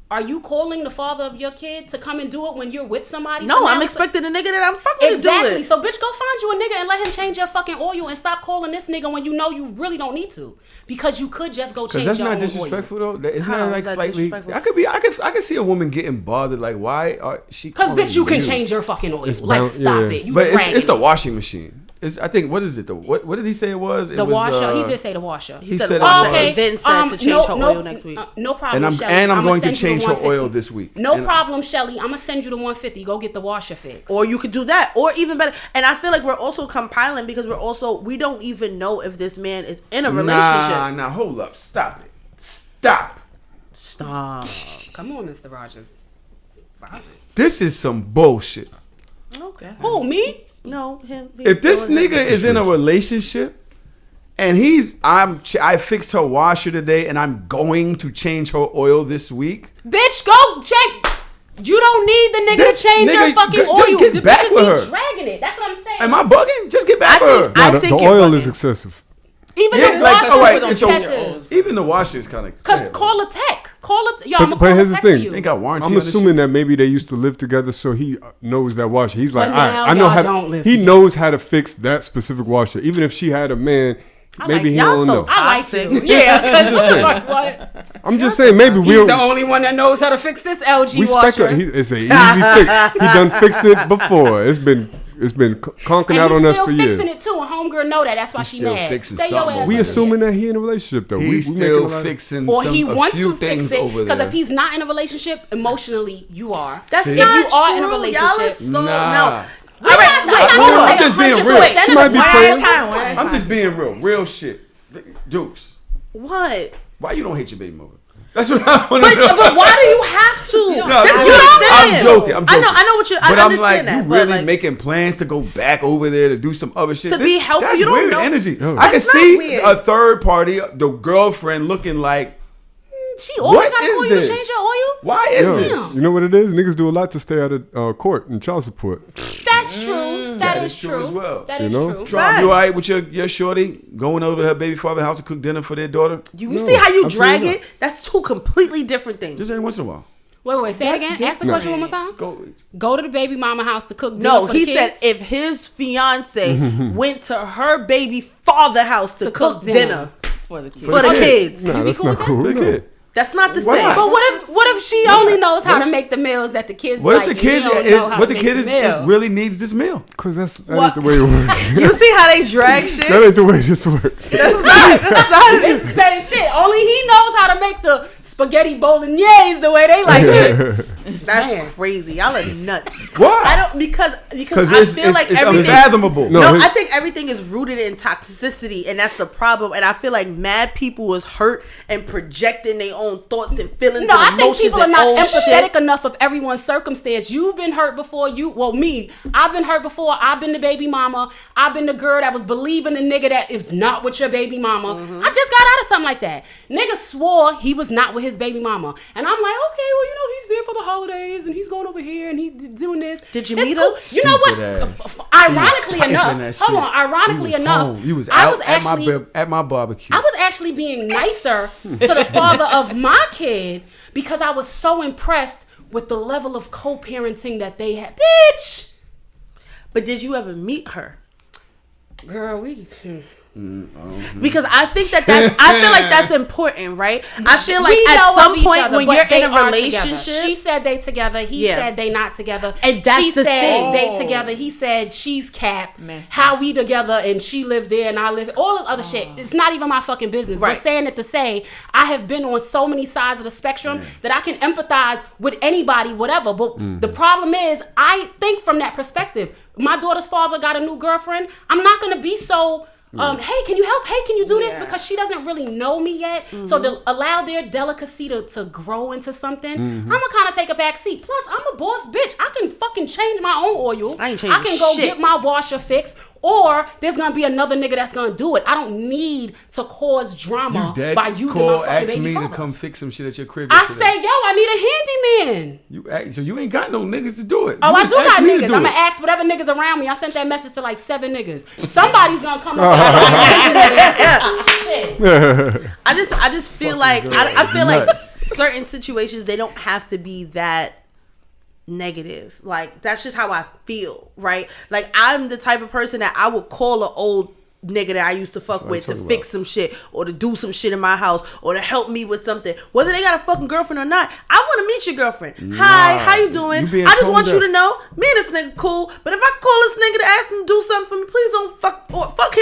are you calling the father of your kid to come and do it when you're with somebody? No, So now I'm it's expecting a nigga that I'm fucking exactly. to do it. So bitch, go find you a nigga and let him change your fucking oil and stop calling this nigga when you know you really don't need to, because you could just go Because change that's your not own disrespectful though. Isn't How that is like that slightly? disrespectful? I could see a woman getting bothered. Like, why are she? Because calling bitch, you can change your fucking oil. It's Like, bound- stop yeah. it. You But dragging it's the it. washing machine. I think, what is it though? What did he say it was? The washer. He did say the washer. He said it washer. was. Okay. Then said to change her oil next week. No problem, And Shelly. I'm I'ma going to send you the change her oil 150. this week. No And- problem, Shelly. I'm gonna send you the 150. Go get the washer fixed. Or you could do that, or even better. And I feel like we're also compiling because we don't even know if this man is in a relationship. Nah, hold up. Stop it. Stop. Come on, Mr. Rogers. This is some bullshit. Okay. Who, me? No, him. If this nigga is in a relationship and I fixed her washer today and I'm going to change her oil this week. Bitch, go check. You don't need the nigga This to change your nigga, fucking oil. just get The back bitches with be her. dragging it. That's what I'm saying. Am I bugging? Just get back with her. I think the you're oil bugging. is excessive. Even Yeah, the like, washer all right, was it's okay. excessive. Even the washer is kind of. Cause call a tech. Call it. Yo, I'm gonna But call here's a the tech for thing. you. Ain't got warranty. I'm on this assuming shit. that maybe they used to live together, so he knows that washer. He's like, But all right, now I know y'all how. don't live He together. knows how to fix that specific washer. Even if she had a man, maybe he y'all don't so know. I like Toxic. you. Yeah, because just saying. fuck what? I'm just saying, maybe He's we'll. the only one that knows how to fix this LG We washer. speculate. It's an easy fix. He done fixed it before. It's been conking And out on he's us still for fixing years. it too. And homegirl know that. That's why He's she still mad. fixing Stay your something ass over We there. over assuming there. that he in a relationship though. He's we still making a lot of- fixing Or some, he a wants few to things fix it over because there. if he's not in a relationship, emotionally you are. That's See? If not you are true. in a Y'all relationship, is so, Nah. no. All right, I'm just being real. She might be playing. I'm just being real shit. Dukes, What? why you don't hate your baby mother? That's what I want to But, know. but why do you have to? No, That's I'm what I'm I'm saying. joking. I know what you're. But I I'm like, understand that. you but really like, making plans to go back over there to do some other shit. To be healthy, That's you don't weird know. energy. No. I can That's not see weird. a third party, the girlfriend, looking like, she always what got to is call you to this? change your oil. Why is Yo, this? you know what it is? Niggas do a lot to stay out of court and child support. That's true. That that is is true true as well. That You is know? true. Trump, you all right with your shorty going over to her baby father's house to cook dinner for their daughter? you No, see how you drag absolutely it? That's two completely different things. Just every once in a while. Wait. Say it again. Ask the question one more time. Go to the baby mama house to cook dinner No, for the he kids. said if his fiance went to her baby father house to cook dinner For the kids. for the kids. Nah, be that's cool not with cool. For the No. kid. That's not the Why same. not? But what if she only knows how to make the meals that the kids What like? if the kid really needs this meal? Cause that What? ain't the way it works. You see how they drag shit? That ain't the way this works. That's not It's the same shit. Only he knows how to make the spaghetti bolognese the way they like it. That's saying. crazy. Y'all are nuts. Why? I don't because Because I it's feel like it's everything. unfathomable. No, No, his- I think everything is rooted in toxicity, and that's the problem. And I feel like mad people was hurt and projecting their own thoughts and feelings No, and I think emotions people are and not old empathetic shit. enough of everyone's circumstance. You've been hurt before. Me. I've been hurt before. I've been the baby mama. I've been the girl that was believing the nigga that is not with your baby mama. I just got out of something like that. Nigga swore he was not with his baby mama, and I'm like, okay, well, he's there for the holidays and he's going over here and he's doing this. Did you It's meet cool. him? You know what? Stupid ass. Ironically He was typing that enough, shit. hold on. Ironically He was enough, home. He was I out was actually at my barbecue. I was actually being nicer to the father of my kid because I was so impressed with the level of co-parenting that they had. Bitch! But did you ever meet her? Girl, we... Because I think I feel like that's important, right? I feel like We at know some of each point other, when but you're they in a are together. relationship, She said they together. He Yeah. said they not together. And that's she the said thing. they together. He said she's capped. Messy. How we together and she lived there and I live. All this other shit. It's not even my fucking business. Right. But saying it to say, I have been on so many sides of the spectrum that I can empathize with anybody, whatever. But the problem is, I think from that perspective. My daughter's father got a new girlfriend. I'm not gonna be so. Hey, can you help? Hey, can you do this? Because she doesn't really know me yet. So to allow their delicacy to grow into something, I'm gonna kind of take a back seat. Plus, I'm a boss bitch. I can fucking change my own oil. I ain't changing can go shit. get my washer fixed. Or there's gonna be another nigga that's gonna do it. I don't need to cause drama by using Cole my fucking asked baby me father. to come fix some shit at your crib. I yesterday. say, yo, I need a handyman. So you ain't got no niggas to do it. Oh, You I just do got asked me to niggas. do I'm it. gonna ask whatever niggas around me. I sent that message to like 7 niggas. Somebody's gonna come up. Shit. I just feel like I feel nuts. like certain situations they don't have to be that negative. Like that's just how I feel, right? Like I'm the type of person that I would call an old nigga that I used to fuck with to fix some shit or to do some shit in my house or to help me with something. Whether they got a fucking girlfriend or not, I want to meet your girlfriend. Hi, how you doing? You being I just want you tone to know, me and this nigga cool. But if I call this nigga to ask him to do something for me, please don't fuck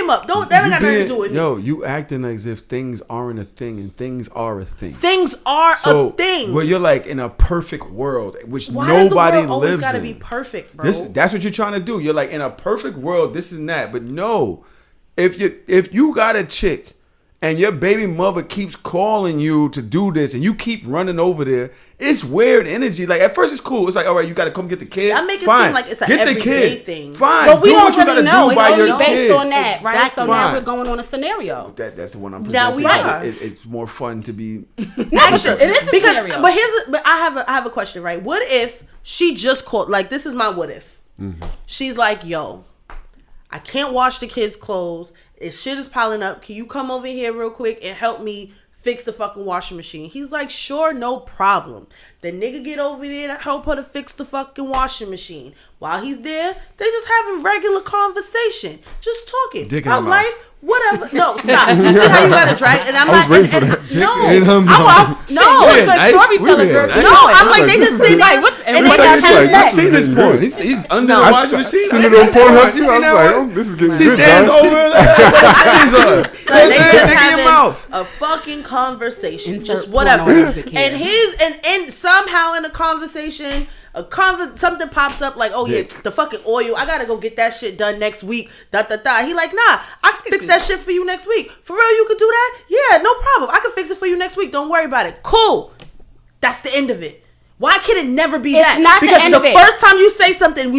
came up. That ain't got nothing to do with me. Yo, you acting as if things aren't a thing and things are a thing. Things are a thing. Well, you're like in a perfect world, which Why nobody does the world always lives gotta in. be perfect, bro? That's what you're trying to do. You're like in a perfect world, this and that. But no, if you got a chick and your baby mother keeps calling you to do this and you keep running over there, it's weird energy. Like at first it's cool. It's like, all right, you got to come get the kid. I make it Fine. seem like it's an get the everyday kid. thing. Fine. But we do don't what you really gotta know. do It's by only your based kids. on that, right? So Exactly. now Fine. we're going on a scenario. That's the one I'm Now presenting. we are. It's more fun to be. Actually, It is a scenario. But I have a question, right? What if she just called? Like, this is my what if. She's like, yo, I can't wash the kids' clothes. This shit is piling up. Can you come over here real quick and help me fix the fucking washing machine? He's like, sure, no problem. The nigga get over there to help her to fix the fucking washing machine. While he's there, they just having regular conversation, just talking Dick in about her mouth. life. Whatever. No, stop. You see how you gotta drag? And I'm I was like, waiting for that. no, in her mouth. no. Yeah, Good nice. storyteller, We girl. been nice. No, I'm like, they just sitting Like, there. what? And And they what got happens time next? I've seen this porn. He's under No. the I washing machine. seen I've it on this Pornhub porn. too. You I seen was that like, one? oh, this is getting She good, stands guys. over like, So they Dick just in your having mouth. a fucking conversation, Insert just whatever. porno music here. And somehow in the conversation, something pops up like, oh yeah, Dick. the fucking oil. I gotta go get that shit done next week. He like, nah, I can fix that shit for you next week. For real, you could do that? Yeah, no problem. I can fix it for you next week. Don't worry about it. Cool. That's the end of it. Why can it never be It's that? not the because end the of it. first time you say something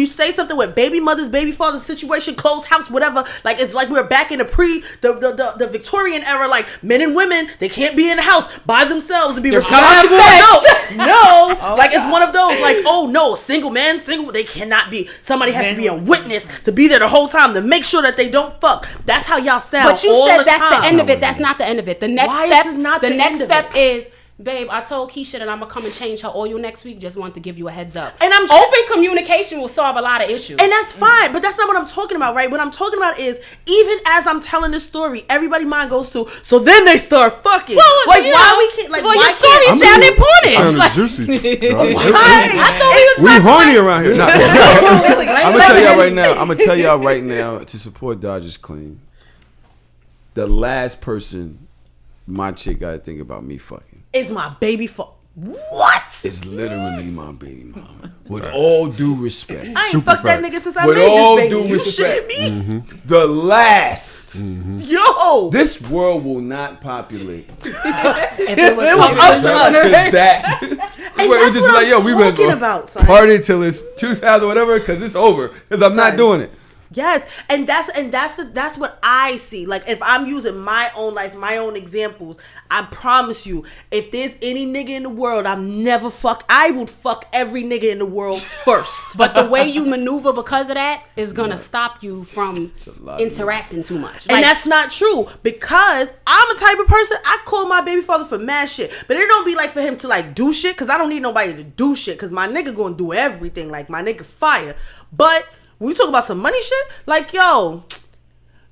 with baby mothers, baby fathers, situation, closed house, whatever. Like it's like we're back in the Victorian era. Like men and women, they can't be in the house by themselves and be responsible adults. No, like it's one of those. Like, oh no, single man, they cannot be. Somebody has to be a witness to be there the whole time to make sure that they don't fuck. That's how y'all sound. But you all said the that's time. the end of it. That's not the end of it. The next Why is step. it not the the next end of step it? is, babe, I told Keisha that I'm gonna come and change her oil next week. Just wanted to give you a heads up. And I'm open communication will solve a lot of issues. And that's fine, but that's not what I'm talking about, right? What I'm talking about is, even as I'm telling this story, everybody mind goes to, so then they start fucking. Well, like, you why know, we can't, like, well, why your story can't... sounded pornish. Sounded Like, juicy. Why? We horny around here. Nah, I'm gonna tell y'all right now. Like, I'm gonna tell y'all right now to support Dodgers Clean. The last person my chick gotta think about me fucking Is my baby what? is literally my baby mama. With all due respect. I ain't fucked that nigga since I With made all this baby. due You respect. shitting me? The last. Yo! This world will not populate. if it was us. That. And Where it that's just what be like, I'm yo, we was talking gonna about, son. party till it's 2000 whatever, because it's over. Because I'm not Son. doing it. Yes, and that's what I see. Like, if I'm using my own life, my own examples, I promise you, if there's any nigga in the world I would fuck every nigga in the world first. But the way you maneuver because of that is gonna stop you from interacting too much. And that's not true, because I'm a type of person, I call my baby father for mad shit. But it don't be like for him to like do shit, because I don't need nobody to do shit, because my nigga gonna do everything. Like, my nigga fire. But when we talk about some money shit, like, yo,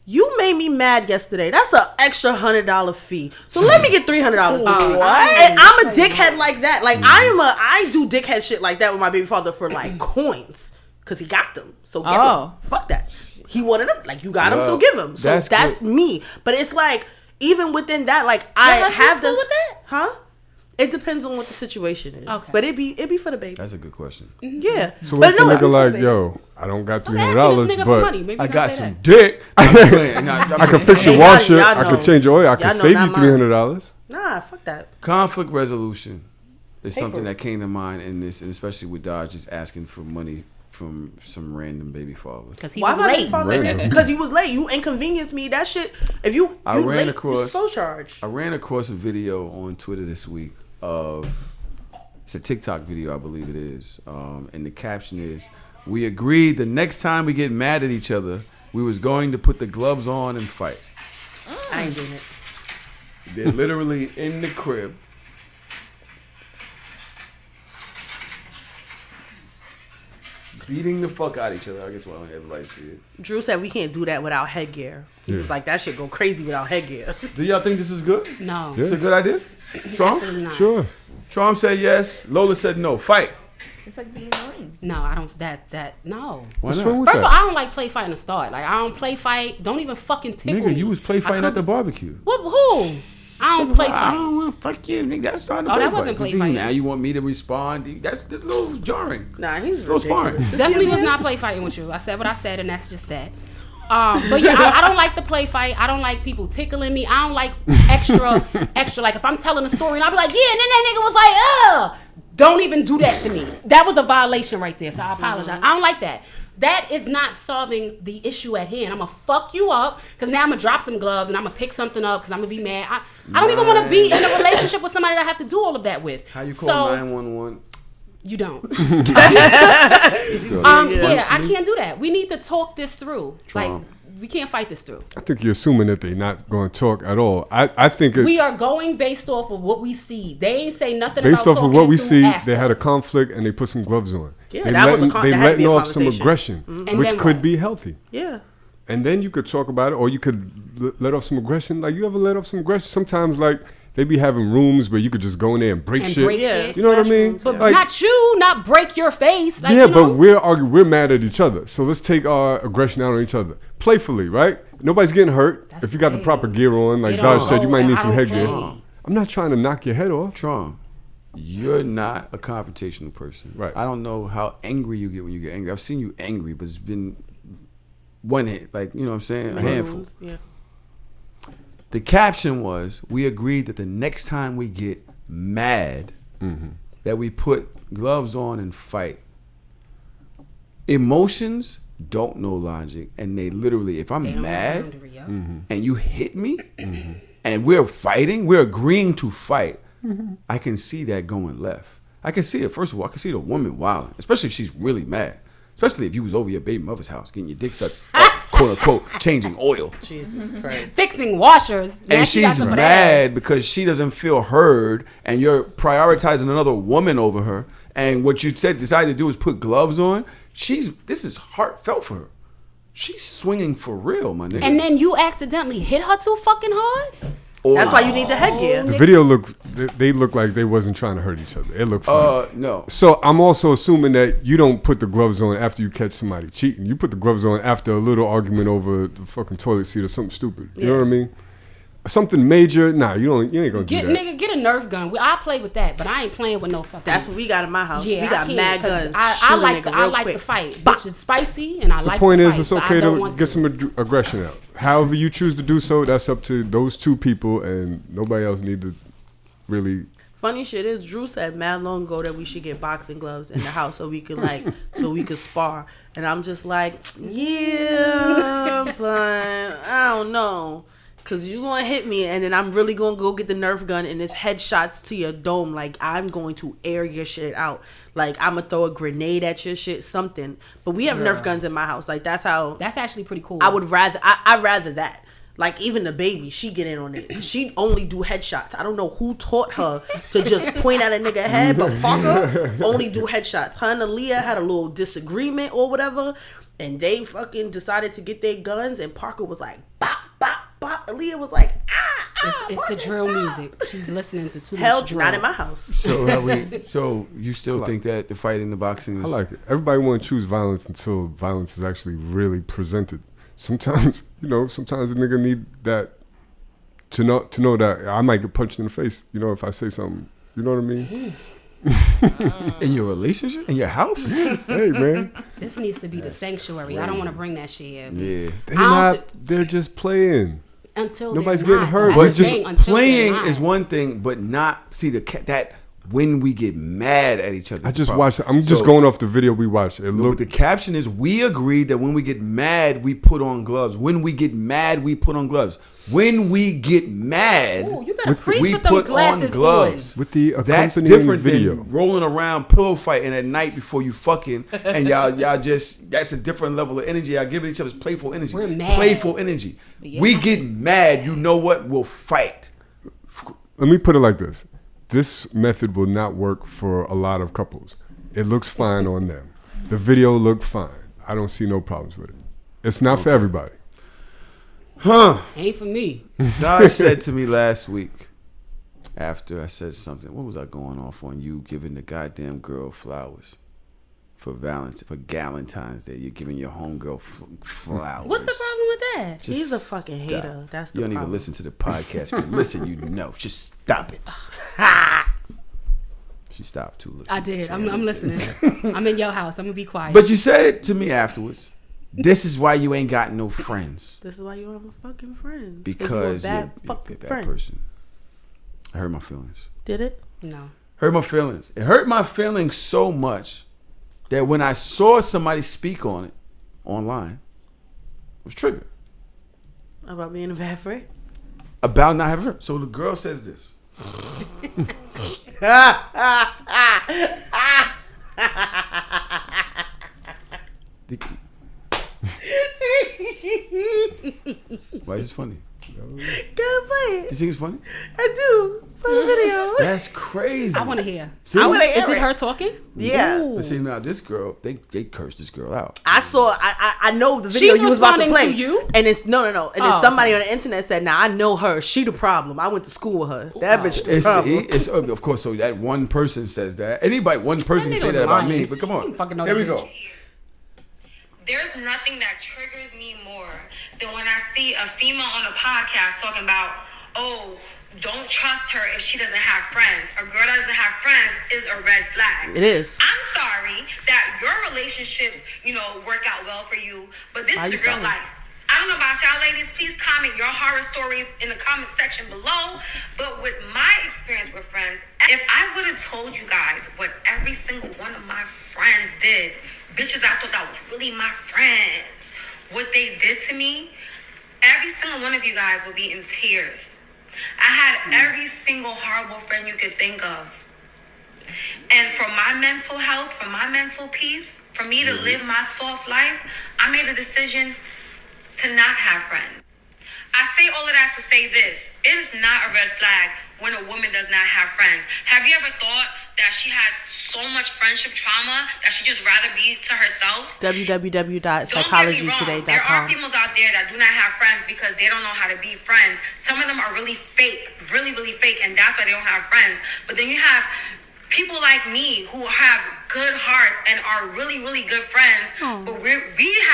you made me mad yesterday. That's an extra $100 fee. So let me get $300 this week. And I'm a dickhead like that. Like, I do dickhead shit like that with my baby father for like coins, because he got them. So give them. Fuck that. He wanted them. Like, you got them, so give them. So that's me. But it's like, even within that, like, I have cool with that? Huh? It depends on what the situation is. Okay. But it be for the baby. That's a good question. Yeah. So but what the no, nigga like, yo, I don't got Stop asking this $300, nigga for money. but Maybe I you got gotta say some that. dick. I can fix your Hey, washer. y'all I can know. change your oil. I can Y'all know save you not mine. $300. Nah, fuck that. Conflict resolution is something for it. that came to mind in this, and especially with Dodge just asking for money from some random baby father. Because he Why was my baby late. father? Random. Because you was late. You inconvenienced me. That shit. If you I ran late, across- you so charged. I ran across a video on Twitter this week of, it's a TikTok video, I believe it is, and the caption is, "We agreed the next time we get mad at each other, we was going to put the gloves on and fight." I ain't doing it. They're literally in the crib. Beating the fuck out of each other. I guess why don't everybody see it. Drew said we can't do that without headgear. He was like, that shit go crazy without headgear. Do y'all think this is good? No. It's a good idea? Trump? Absolutely not. Sure. Trump said yes. Lola said no. Fight. It's like being in the ring. No, I don't. No. Why What's not? wrong with First of all, that? I don't like play fighting to start. Like, I don't play fight. Don't even fucking tickle Nigga, me. you was play fighting I at the could- barbecue. What? Who? I don't play I fight. don't want to fuck you, nigga. That's starting to Oh, play that fight. wasn't play See, fighting. Now you want me to respond? That's a little jarring. Nah, he's Little sparring. ridiculous. Definitely was not play fighting with you. I said what I said, and that's just that. But yeah, I don't like the play fight. I don't like people tickling me. I don't like extra. Like if I'm telling a story and I'll be like, yeah, and then that nigga was like, ugh. Don't even do that to me. That was a violation right there. So I apologize. I don't like that. That is not solving the issue at hand. I'm gonna fuck you up because now I'm gonna drop them gloves and I'm gonna pick something up because I'm gonna be mad. I don't even want to be in a relationship with somebody that I have to do all of that with. How you call 911? You don't. Yeah, Yeah, I can't do that. We need to talk this through. Trump. Like, we can't fight this through. I think you're assuming that they're not going to talk at all. I think it's We are going based off of what we see. They ain't say nothing based about off of talking what we it through see. after. They had a conflict and they put some gloves on. Yeah, they that was a they that had to be letting a off some conversation. aggression, And which then could what? be healthy. Yeah. And then you could talk about it, or you could let off some aggression. Like, you ever let off some aggression? Sometimes, like, they be having rooms where you could just go in there and break And shit. break Yeah. shit. You know what I Smash mean? rooms, But yeah. not you, not break your face. Like, yeah, you know? but we're mad at each other. So let's take our aggression out on each other. Playfully, right? Nobody's getting hurt. That's if you got the the proper thing. gear on, like They don't Josh said, you go might there. need I some don't headgear. play. I'm not trying to knock your head off. Tron, you're not a confrontational person. Right. I don't know how angry you get when you get angry. I've seen you angry, but it's been one hit, like, you know what I'm saying? A handful. Wounds, yeah. The caption was, we agreed that the next time we get mad, that we put gloves on and fight. Emotions don't know logic, and they literally, if They I'm don't have mad boundary, yeah. and you hit me and we're fighting, we're agreeing to fight, I can see that going left. I can see it. First of all, I can see the woman wilding, especially if she's really mad. Especially if you was over your baby mother's house getting your dick sucked, quote unquote, changing oil. Jesus Christ. Fixing washers. And Now she got she's some of that mad because she doesn't feel heard, and you're prioritizing another woman over her. And what you decided to do is put gloves on. This is heartfelt for her. She's swinging for real, my nigga. And then you accidentally hit her too fucking hard? That's why you need the headgear. The video they look like they wasn't trying to hurt each other. It looked fun. No. So I'm also assuming that you don't put the gloves on after you catch somebody cheating. You put the gloves on after a little argument over the fucking toilet seat or something stupid. You know what I mean? Something major, nah, you ain't gonna do that. Nigga, get a Nerf gun. I play with that, but I ain't playing with no fucking. That's what we got in my house. Yeah, we got I can't, mad 'cause guns. I Shoot a like nigga the, I real like quick. the fight. Bitch is spicy, and I The like point the is, fight, it's so I okay don't to want get some aggression out. However you choose to do so, that's up to those two people, and nobody else need to really. Funny shit is, Drew said mad long ago that we should get boxing gloves in the house so we could spar. And I'm just like, yeah, but I don't know. Cause you gonna hit me and then I'm really gonna go get the Nerf gun and it's headshots to your dome. Like, I'm going to air your shit out. Like, I'm gonna throw a grenade at your shit, something. But we have Nerf guns in my house. Like, that's how That's actually pretty cool. I would rather. I'd rather that. Like, even the baby, she get in on it. She only do headshots. I don't know who taught her to just point at a nigga head, but Parker only do headshots. Her and Aaliyah had a little disagreement or whatever, and they fucking decided to get their guns, and Parker was like, bop, bop, bop. Aaliyah was like, It's the drill music. She's listening to too hell, much drill. not in my house. So you still think that the fight in the boxing I is like it. Everybody want to choose violence until violence is actually really presented. Sometimes, sometimes a nigga need that to know that I might get punched in the face. If I say something, you know what I mean? in your relationship, in your house? Hey, man. This needs to be the sanctuary. I don't want to bring that shit in. Yeah. They're just playing. Until Nobody's they're getting not. hurt. That's But the just thing, until playing they're not. is one thing, but not see that when we get mad at each other. I just watched. I'm just going off the video we watched. It Look, looked. the caption is, we agreed that when we get mad, we put on gloves. When we get mad, we put on gloves. When we get mad, Ooh, you better preach we with them put on glasses gloves. With the That's accompanying different video. than rolling around pillow fighting at night before you fucking, and y'all just, that's a different level of energy. Y'all giving each other's playful energy. We're mad. Playful energy. We get mad, you know what? We'll fight. Let me put it like this. This method will not work for a lot of couples. It looks fine on them. The video looked fine. I don't see no problems with it. It's not for everybody. Ain't for me. Josh said to me last week, after I said something, what was I going off on? You giving the goddamn girl flowers. for Valentine's Day, you're giving your homegirl flowers. What's the problem with that? Just He's a fucking stop. hater. That's the You don't problem. even listen to the podcast. If you listen, you know. Just stop it. She stopped too. Look, I did. I'm listening. I'm in your house. I'm gonna be quiet. But you said to me afterwards, this is why you ain't got no friends. This is why you don't have a fucking friend. Because you're a you're bad a fucking bad friend. person. I hurt my feelings. Did it? no. Hurt my feelings. It hurt my feelings so much that when I saw somebody speak on it online, I was triggered. About being a bad friend? About not having friends. So the girl says this. Why is this funny? Good play. You think it's funny? I do. Play the video. That's crazy. I want to hear. See, I wanna hear Is it it. her talking? Yeah. Ooh. But see, now this girl, they cursed this girl out. I know the video She's you was about to responding play. to you? And it's no. And Oh. then somebody on the internet said, "Now I know her. She the problem. I went to school with her. That bitch the problem." It's of course. So that one person says that. One person That can say nigga that about lying. me. But come I on, don't fucking know here we that go. There's nothing that triggers me more than when I see a female on a podcast talking about, oh, don't trust her if she doesn't have friends. A girl that doesn't have friends is a red flag. It is. I'm sorry that your relationships, work out well for you, but this Why is you the real sorry? life. I don't know about y'all ladies. Please comment your horror stories in the comment section below. But with my experience with friends, if I would have told you guys what every single one of my friends did, bitches I thought that was really my friends, what they did to me, every single one of you guys will be in tears. I had every single horrible friend you could think of. And for my mental health, for my mental peace, for me to live my soft life, I made a decision to not have friends. I say all of that to say this. It is not a red flag when a woman does not have friends. Have you ever thought that she has so much friendship trauma that she just rather be to herself? Don't get me wrong. There are www.psychologytoday.com. females out there that do not have friends because they don't know how to be friends. Some of them are really fake, really, really fake, and that's why they don't have friends. But then you have people like me who have good hearts and are really, really good friends, but we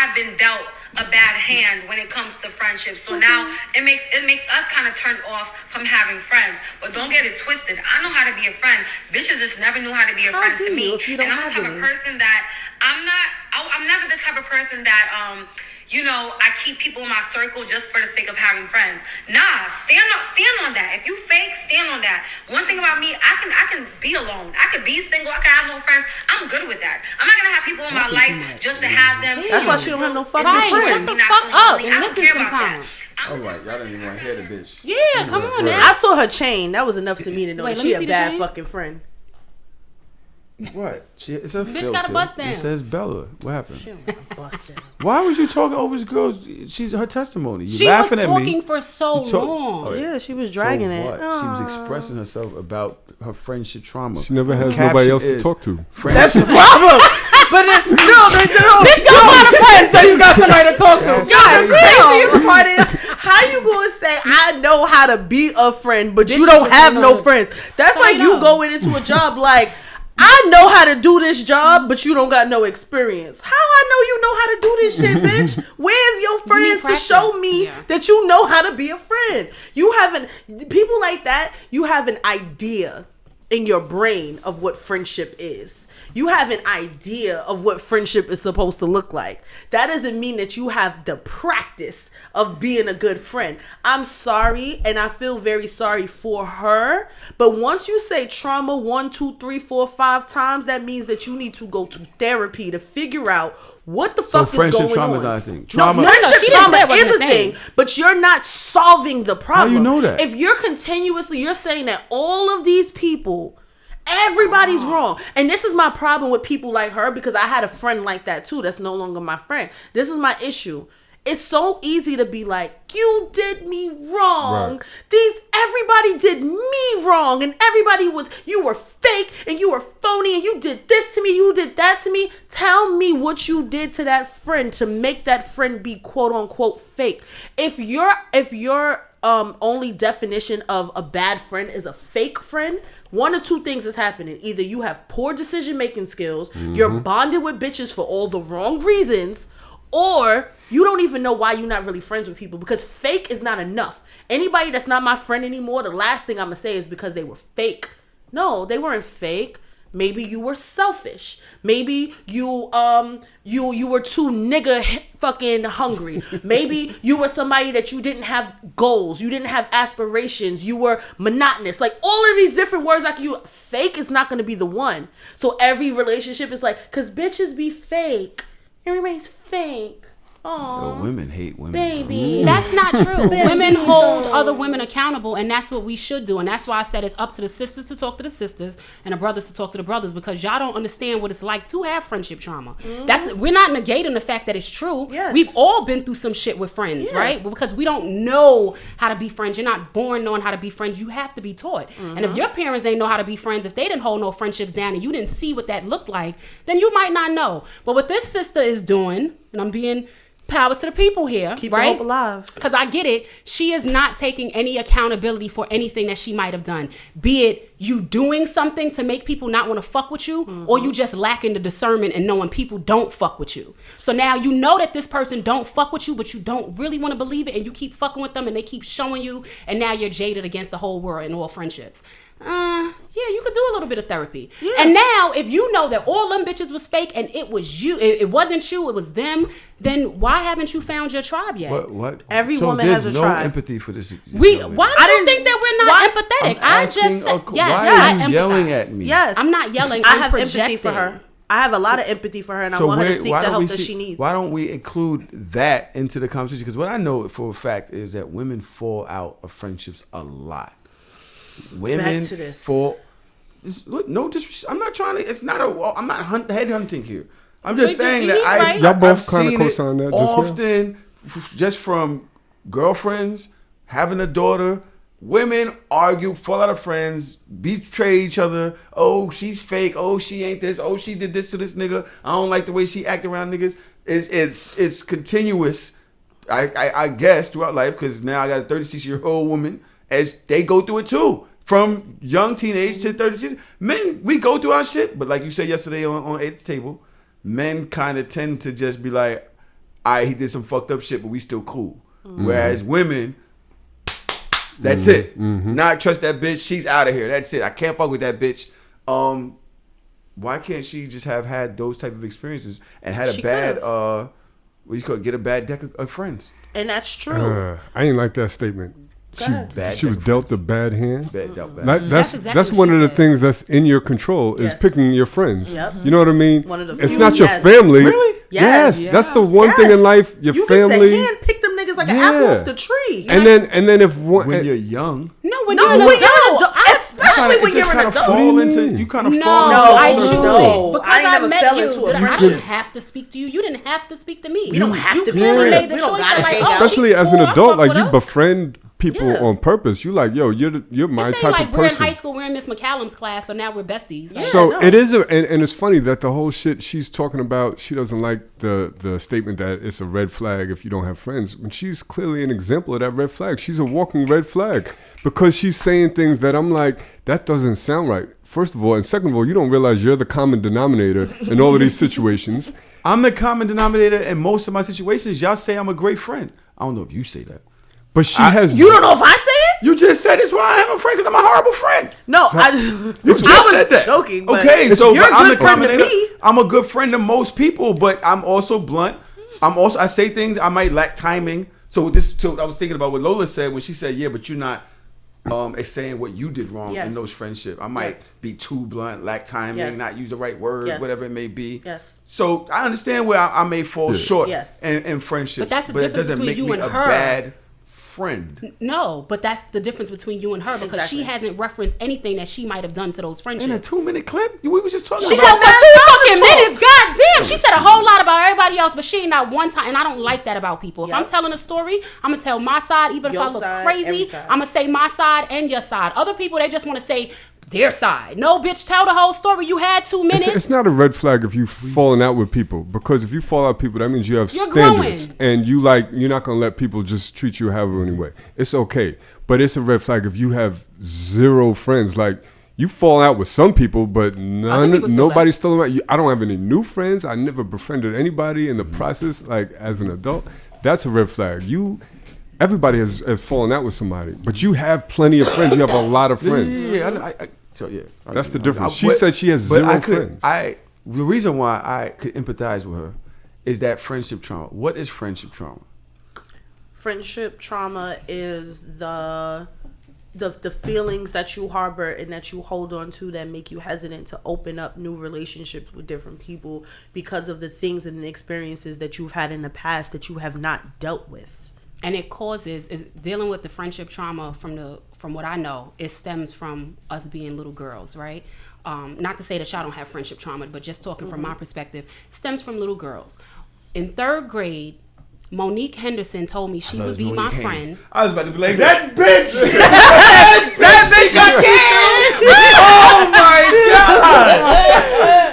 have been dealt a bad hand when it comes to friendship. So now it makes us kind of turned off from having friends. But don't get it twisted. I know how to be a friend. Bitches just never knew how to be a friend do to you me. if you And don't I'm the have type of any? person that I'm never the type of person that I keep people in my circle just for the sake of having friends. Nah, stand on that. If you fake, stand on that. One thing about me, I can be alone. I could be single. I can have no friends. I'm good with that. I'm not gonna have people in my life just to have them. That's why she don't have no fucking Right, friends. shut the fuck up and I don't listen care about sometimes. that. All right, y'all don't even want to hear the bitch. Yeah, come on now. I saw her chain. That was enough to me to know Wait, that let me she a see the bad chain. fucking friend. What? It's a Bitch filter. got a bust down. It says Bella. What happened? She don't bust it. Why was you talking over this girl's? She's her testimony. You She was laughing at talking me. for so You talk- long. Oh, Yeah, she was dragging it. What? She was expressing herself about her friendship trauma. She never The has caption nobody else to is, talk to. That's Friendship. the problem. But no. Bitch, go find a friend so you got somebody to talk to. That's God, crazy. The craziest part is, how you gonna say I know how to be a friend, but you Bitch, don't you have just no know. friends? That's So like you you know. going into a job like, I know how to do this job, but you don't got no experience. How I know you know how to do this shit, bitch? Where's your friends to practice. show me Yeah. that you know how to be a friend? You haven't, people like that, you have an idea in your brain of what friendship is. You have an idea of what friendship is supposed to look like. That doesn't mean that you have the practice of being a good friend. I'm sorry, and I feel very sorry for her. But once you say trauma 1, 2, 3, 4, 5 times, that means that you need to go to therapy to figure out what the So fuck is going on. friendship trauma is not a thing. Trauma. No, friendship she didn't trauma say it wasn't is a a thing, thing. but you're not solving the problem. you know that? If you're you're saying that all of these people, everybody's wrong. And this is my problem with people like her, because I had a friend like that too that's no longer my friend. This is my issue. It's so easy to be like, you did me wrong. Right. Everybody did me wrong, and you were fake and you were phony and you did this to me, you did that to me. Tell me what you did to that friend to make that friend be quote unquote fake. If your only definition of a bad friend is a fake friend, one or two things is happening. Either you have poor decision making skills, you're bonded with bitches for all the wrong reasons, or you don't even know why you're not really friends with people, because fake is not enough. Anybody that's not my friend anymore, the last thing I'm gonna say is because they were fake. No, they weren't fake. Maybe you were selfish. Maybe you were too nigga fucking hungry. Maybe you were somebody that you didn't have goals. You didn't have aspirations. You were monotonous. Like all of these different words I can use. Fake is not going to be the one. So every relationship is like, because bitches be fake. Everybody's fake. Oh, women hate women. Baby. That's not true. Women hold other women accountable, and that's what we should do. And that's why I said it's up to the sisters to talk to the sisters and the brothers to talk to the brothers, because y'all don't understand what it's like to have friendship trauma. We're not negating the fact that it's true. Yes. We've all been through some shit with friends, right? Because we don't know how to be friends. You're not born knowing how to be friends. You have to be taught. And if your parents ain't know how to be friends, if they didn't hold no friendships down and you didn't see what that looked like, then you might not know. But what this sister is doing, and I'm being power to the people here, Keep right? the hope alive. Because I get it. She is not taking any accountability for anything that she might have done. Be it you doing something to make people not want to fuck with you, or you just lacking the discernment and knowing people don't fuck with you. So now you know that this person don't fuck with you, but you don't really want to believe it, and you keep fucking with them, and they keep showing you, and now you're jaded against the whole world and all friendships. Yeah, you could do a little bit of therapy. Yeah. And now, if you know that all them bitches was fake and it was you, it wasn't you, it was them, then why haven't you found your tribe yet? What? Every so woman has a no tribe. empathy for this. Why do you think that we're not empathetic? I'm I just asking, said, why yes, are you yelling at me? Yes. I'm not yelling. I I'm have projecting. empathy for her. I have a lot of empathy for her, and I want her to seek the help that she needs. Why don't we include that into the conversation? Because what I know for a fact is that women fall out of friendships a lot. Women fall. No disrespect. I'm not trying to. It's not a. I'm not headhunting here. I'm just saying that I've seen it often, just from girlfriends having a daughter. Women argue, fall out of friends, betray each other. Oh, she's fake. Oh, she ain't this. Oh, she did this to this nigga. I don't like the way she act around niggas. It's continuous. I guess throughout life, because now I got a 36-year-old woman, as they go through it too. From young teenage to 36, men, we go through our shit. But like you said yesterday on at the table, men kind of tend to just be like, all right, he did some fucked up shit, but we still cool. Whereas women, that's it. Not trust that bitch. She's out of here. That's it. I can't fuck with that bitch. Why can't she just have had those type of experiences and had a bad, get a bad deck of friends? And that's true. I ain't like that statement. She was dealt a bad hand. That's one of the things that's in your control is picking your friends. Yep. You know what I mean? It's not your family. Really? Yes. That's the one thing in life. Your family. You get to hand pick them niggas like an apple off the tree. And then if one, when you're young. When you're an adult. Especially when you're an adult. You kind of fall into I choose no. it because I met you. I friendship. didn't have to speak to you. You didn't have to speak to me. We don't have to be clearly friends. made the We don't choice gotta that, hang like, out. especially as an cool, adult, like fuck you with her. befriend people on purpose. You like, yo, you're my This type ain't like of we're in person. high school, we're in Miss McCallum's class, so now we're besties. Like, So it is, and it's funny that the whole shit she's talking about, she doesn't like the statement that it's a red flag if you don't have friends. When she's clearly an example of that red flag. She's a walking red flag because she's saying things that I'm like, that doesn't sound right. First of all, and second of all, you don't realize you're the common denominator in all of these situations. I'm the common denominator in most of my situations. Y'all say I'm a great friend. I don't know if you say that. But she has. You don't know if I say it? You just said it's why I have a friend, because I'm a horrible friend. No, You just said that. joking. But okay, so you're a I'm good the friend to combinator. me. I'm a good friend to most people, but I'm also blunt. I say things I might lack timing. So I was thinking about what Lola said when she said, "Yeah, but you're not saying what you did wrong in those friendships. I might be too blunt, lack timing, not use the right word, whatever it may be." Yes. So I understand where I may fall short in friendships, But that's the it difference doesn't between make you me and a her. bad friend. No, but that's the difference between you and her because she hasn't referenced anything that she might have done to those friendships. In a 2-minute clip, we were just talking She about. got 2 fucking minutes. God damn. She said a whole lot about everybody else, but she ain't not one time. And I don't like that about people. If I'm telling a story, I'm gonna tell my side. Even if I look crazy, I'm gonna say my side and your side. Other people, they just want to say their side. No, bitch, tell the whole story. You had 2 minutes. It's not a red flag if you've fallen out with people, because if you fall out with people, that means you have standards, and you're not gonna let people just treat you however anyway. It's okay, but it's a red flag if you have 0 friends. Like You fall out with some people, but people still nobody's still around. I don't have any new friends. I never befriended anybody in the process, like as an adult. That's a red flag. Everybody has fallen out with somebody, but you have plenty of friends. You have a lot of friends. That's the difference. She said she has zero friends. The reason why I could empathize with her is that friendship trauma. What is friendship trauma? Friendship trauma is the feelings that you harbor and that you hold on to that make you hesitant to open up new relationships with different people because of the things and the experiences that you've had in the past that you have not dealt with. And it causes dealing with the friendship trauma from what I know, it stems from us being little girls, right? Not to say that y'all don't have friendship trauma, but just talking from my perspective, it stems from little girls. In 3rd grade, Monique Henderson told me she would be my friend. I was about to be like, that bitch! that bitch got killed! Oh my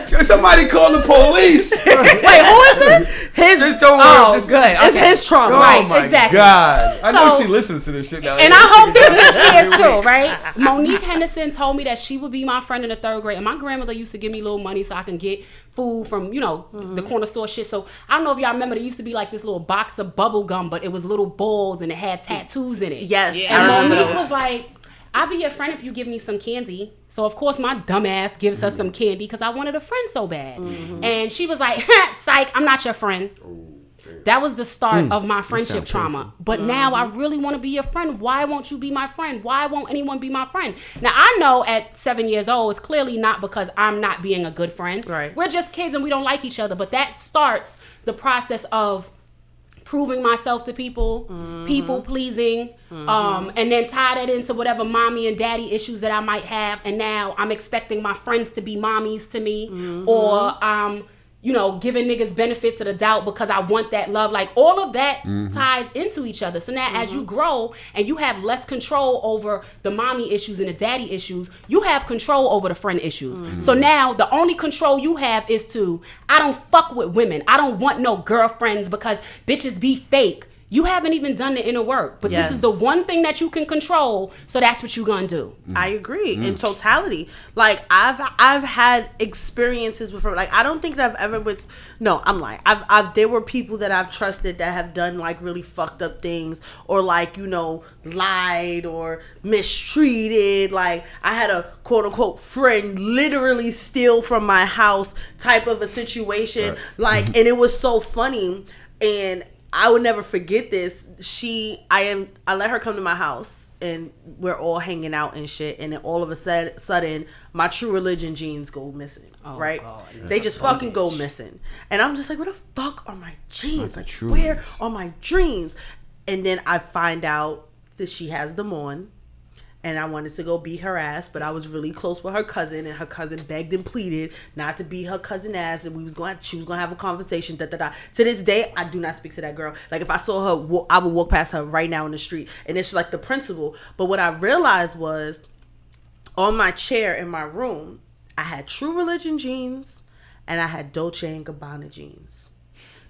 God! Somebody call the police! Wait, who is this? Just don't worry. Good. It's his trauma. Oh Right, my exactly. God. I know So- she listens to this shit now. And I hope this bitch hears too, right? Monique Henderson told me that she would be my friend in the 3rd grade. And my grandmother used to give me little money so I can get food from, the corner store shit. So I don't know if y'all remember, there used to be like this little box of bubble gum, but it was little balls and it had tattoos in it. Yes, And I remember Monique those. was like, I'll be your friend if you give me some candy. So of course my dumb ass gives her some candy because I wanted a friend so bad. And she was like, psych, I'm not your friend. That was the start of my friendship trauma. But now I really want to be your friend. Why won't you be my friend? Why won't anyone be my friend? Now I know at 7 years old, it's clearly not because I'm not being a good friend. Right. We're just kids and we don't like each other. But that starts the process of proving myself to people, people pleasing, and then tie that into whatever mommy and daddy issues that I might have. And now I'm expecting my friends to be mommies to me, or giving niggas benefits of the doubt because I want that love. Like all of that ties into each other. So now as you grow and you have less control over the mommy issues and the daddy issues, you have control over the friend issues. So now the only control you have is I don't fuck with women. I don't want no girlfriends because bitches be fake. You haven't even done the inner work, but this is the one thing that you can control. So that's what you're gonna do. I agree in totality. Like I've had experiences with her. Like I don't think that I've ever I'm lying. There were people that I've trusted that have done like really fucked up things or like lied or mistreated. Like I had a quote unquote friend literally steal from my house type of a situation. Like and it was so funny and I would never forget this. I let her come to my house and we're all hanging out and shit. And then all of a sudden, my True Religion jeans go missing. Right? God, they just fucking go missing. And I'm just like, where the fuck are my jeans? Like, where are my jeans? And then I find out that she has them on. And I wanted to go beat her ass, but I was really close with her cousin, and her cousin begged and pleaded not to beat her cousin ass, and she was gonna have a conversation. To this day, I do not speak to that girl. Like if I saw her, I would walk past her right now in the street, and it's like the principle. But what I realized was, on my chair in my room, I had True Religion jeans, and I had Dolce and Gabbana jeans.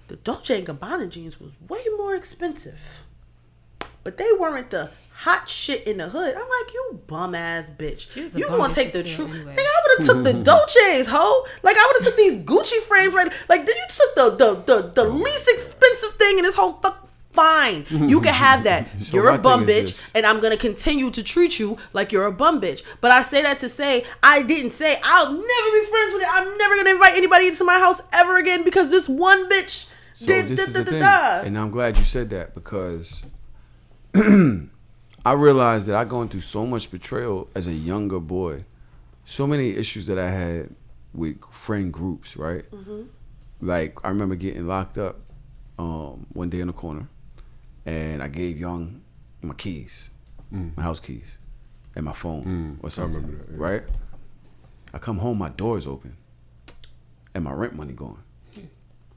The Dolce and Gabbana jeans was way more expensive, but they weren't the hot shit in the hood. I'm like, you bum ass bitch. You gonna take the truth? Anyway. Nigga, I would have took the Dolces, ho. Like I would have took these Gucci frames, right? Like then you took the least expensive thing in this whole fine. You can have that. So you're a bum bitch, and I'm gonna continue to treat you like you're a bum bitch. But I say that to say I didn't say I'll never be friends with it. I'm never gonna invite anybody into my house ever again because this one bitch did this is the thing. And I'm glad you said that because I realized that I gone through so much betrayal as a younger boy. So many issues that I had with friend groups, right? Like, I remember getting locked up one day in the corner, and I gave Young my keys, my house keys, and my phone or something, I remember that, right? I come home, my door's open, and my rent money gone.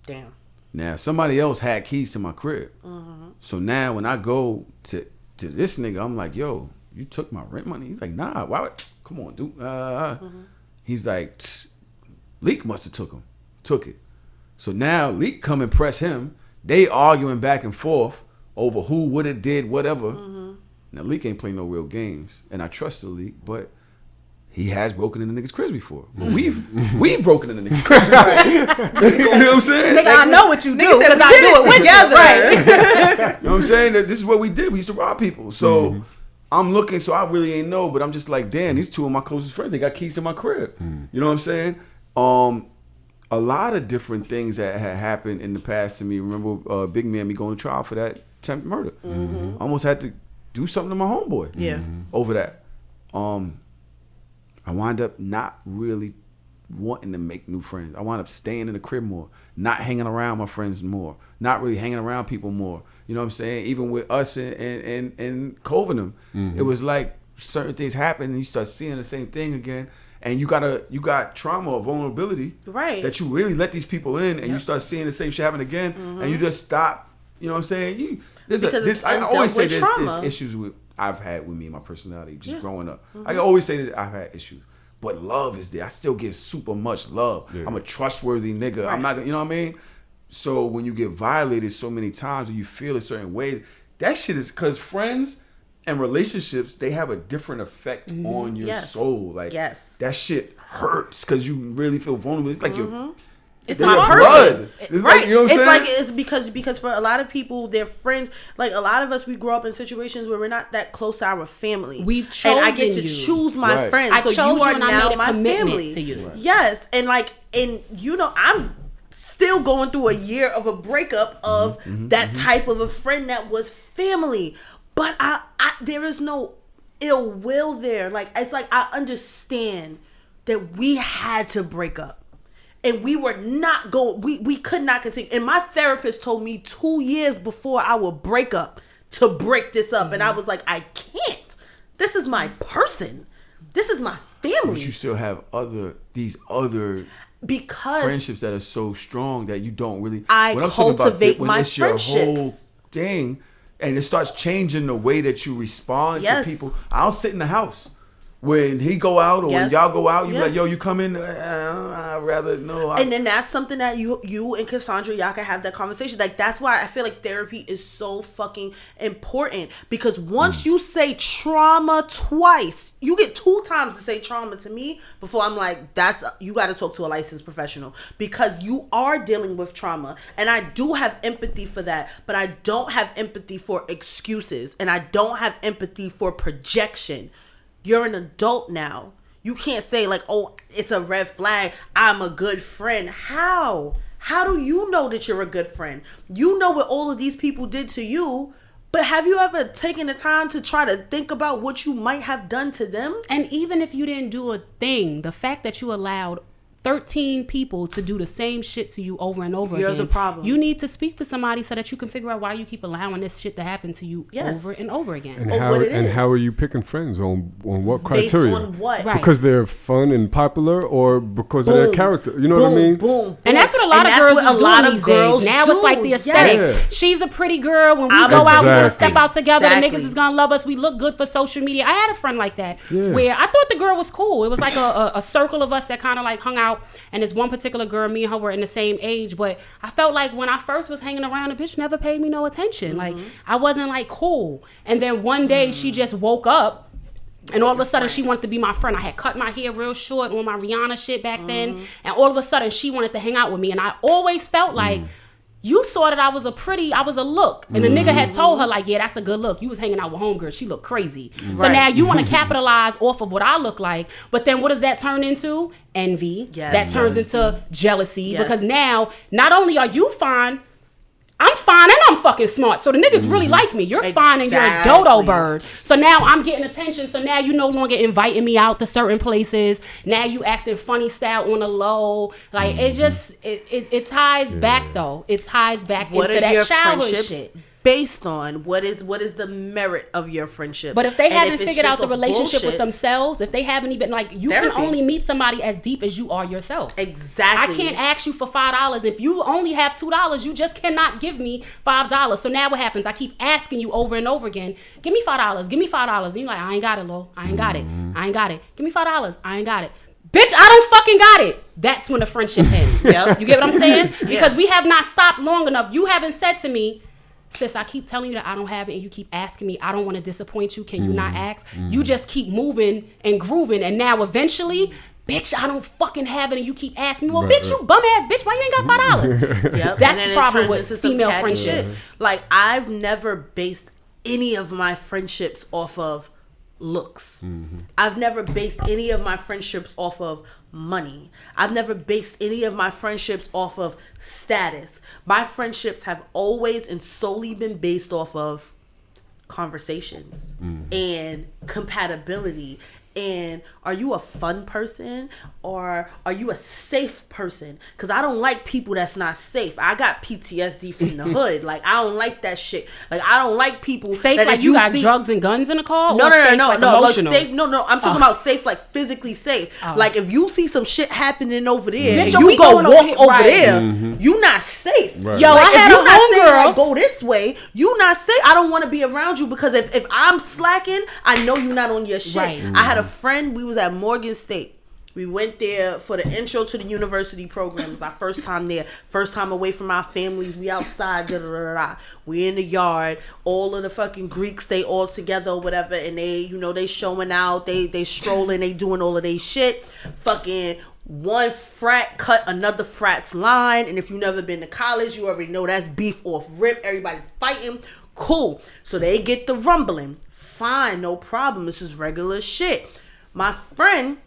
Damn. Now, somebody else had keys to my crib. So now when I go to this nigga, I'm like, yo, you took my rent money? He's like, nah, why would, come on, dude. He's like, Leak must have took it. So now Leak come and press him. They arguing back and forth over who would have did whatever. Now Leak ain't playing no real games. And I trust the Leak, but he has broken into niggas' cribs before. But we've broken into niggas' cribs. Right? You know what I'm saying? Nigga, I know what you do Nigga said because we I did do it it with together. you. Right. You know what I'm saying? That this is what we did. We used to rob people. So I'm looking, so I really ain't know, but I'm just like, damn, these two of my closest friends, they got keys to my crib. You know what I'm saying? A lot of different things that had happened in the past to me. Remember Big Man, me going to trial for that attempted murder. I almost had to do something to my homeboy over that. I wind up not really wanting to make new friends. I wind up staying in the crib more, not hanging around my friends more, not really hanging around people more. You know what I'm saying? Even with us and Covenham, it was like certain things happen and you start seeing the same thing again. And you got trauma or vulnerability that you really let these people in and you start seeing the same shit happen again and you just stop. You know what I'm saying? I always say there's issues I've had with me and my personality just growing up. I always say that I've had issues. But love is there. I still get super much love. Yeah. I'm a trustworthy nigga. Right. I'm not, you know what I mean? So when you get violated so many times or you feel a certain way, that shit is, because friends and relationships, they have a different effect on your soul. Like that shit hurts because you really feel vulnerable. It's like it's not blood. It's like, you know what I'm saying? It's like because for a lot of people, their friends, like a lot of us, we grow up in situations where we're not that close to our family. We've chosen and I get to choose my friends. I chose you are you and now I made a my commitment family. to you. Right. Yes, and I'm still going through a year of a breakup of that type of a friend that was family. But I there is no ill will there. Like it's like I understand that we had to break up. And we were not going, we could not continue. And my therapist told me 2 years before our breakup to break this up. And I was like, I can't. This is my person. This is my family. But you still have these other friendships that are so strong that you don't really. I cultivate my friendships. When it's your whole thing and it starts changing the way that you respond to people. I'll sit in the house. When he go out or when y'all go out, you like, yo, you come in, I'd rather no. And then that's something that you and Cassandra, y'all can have that conversation. Like, that's why I feel like therapy is so fucking important. Because once you say trauma twice, you get 2 times to say trauma to me before I'm like, you got to talk to a licensed professional. Because you are dealing with trauma. And I do have empathy for that. But I don't have empathy for excuses. And I don't have empathy for projection. You're an adult now. You can't say like, oh, it's a red flag. I'm a good friend. How? How do you know that you're a good friend? You know what all of these people did to you, but have you ever taken the time to try to think about what you might have done to them? And even if you didn't do a thing, the fact that you allowed 13 people to do the same shit to you over and over again. You're the problem. You need to speak to somebody so that you can figure out why you keep allowing this shit to happen to you over and over again. And how are you picking friends? On what criteria? Based on what? Right. Because they're fun and popular or because of their character? You know what I mean? Boom. And that's what a lot of girls is doing these days. Now it's like the aesthetic. Yeah. She's a pretty girl. When we go out, we're going to step out together. The niggas is going to love us. We look good for social media. I had a friend like that where I thought the girl was cool. It was like a circle of us that kind of like hung out. And this one particular girl, me and her were in the same age, but I felt like when I first was hanging around, the bitch never paid me no attention. Like I wasn't like cool. And then one day she just woke up and all of a sudden she wanted to be my friend. I had cut my hair real short on my Rihanna shit back then. And all of a sudden she wanted to hang out with me. And I always felt like, you saw that I was a look. And the nigga had told her, like, yeah, that's a good look. You was hanging out with homegirl. She looked crazy. So now you want to capitalize off of what I look like. But then what does that turn into? Envy. That turns into jealousy. Because now, not only are you fine, I'm fine and I'm fucking smart. So the niggas really like me. You're fine and you're a dodo bird. So now I'm getting attention. So now you no longer inviting me out to certain places. Now you acting funny style on the low. Like it just it ties back though. It ties back into that childhood shit. Based on what is the merit of your friendship. But if they haven't figured out the relationship with themselves, if they haven't even like you can only meet somebody as deep as you are yourself. Exactly. I can't ask you for $5. If you only have $2, you just cannot give me $5. So now what happens? I keep asking you over and over again, give me $5, give me $5. And you're like, I ain't got it, Lo. I ain't got it. I ain't got it. Give me $5. I ain't got it. Bitch, I don't fucking got it. That's when the friendship ends. You get what I'm saying? Because we have not stopped long enough. You haven't said to me, sis, I keep telling you that I don't have it, and you keep asking me. I don't want to disappoint you. Can you not ask? You just keep moving and grooving, and now eventually, bitch, I don't fucking have it, and you keep asking me. Well, bitch, you bum ass bitch, why you ain't got $5? Yep. That's And the then problem it turns with into some female catty friendships. shit. Like, I've never based any of my friendships off of looks. I've never based any of my friendships off of money. I've never based any of my friendships off of status. My friendships have always and solely been based off of conversations and compatibility. And are you a fun person or are you a safe person? Because I don't like people that's not safe. I got PTSD from the hood. Like, I don't like that shit. Like, I don't like people Safe that like if you got see- drugs and guns in the car? No, or safe like like emotional? safe. No. I'm talking about safe, like physically safe. Like, if you see some shit happening over there, Bitch, and we you go going walk over over here, right. there, you not safe. Right. Yo, Like, I if had you a not saying homegirl. like go this way, you not safe. I don't want to be around you because if I'm slacking, I know you're not on your shit. Right. I had a friend. We was at Morgan State. We went there for the intro to the university program. It was our first time there. First time away from our families. We outside. We in the yard. All of the fucking Greeks, they all together or whatever. And they, they showing out. They strolling. They doing all of they shit. Fucking one frat cut another frat's line. And if you never been to college, you already know that's beef off rip. Everybody fighting. Cool. So they get the rumbling. Fine. No problem. This is regular shit. My friend...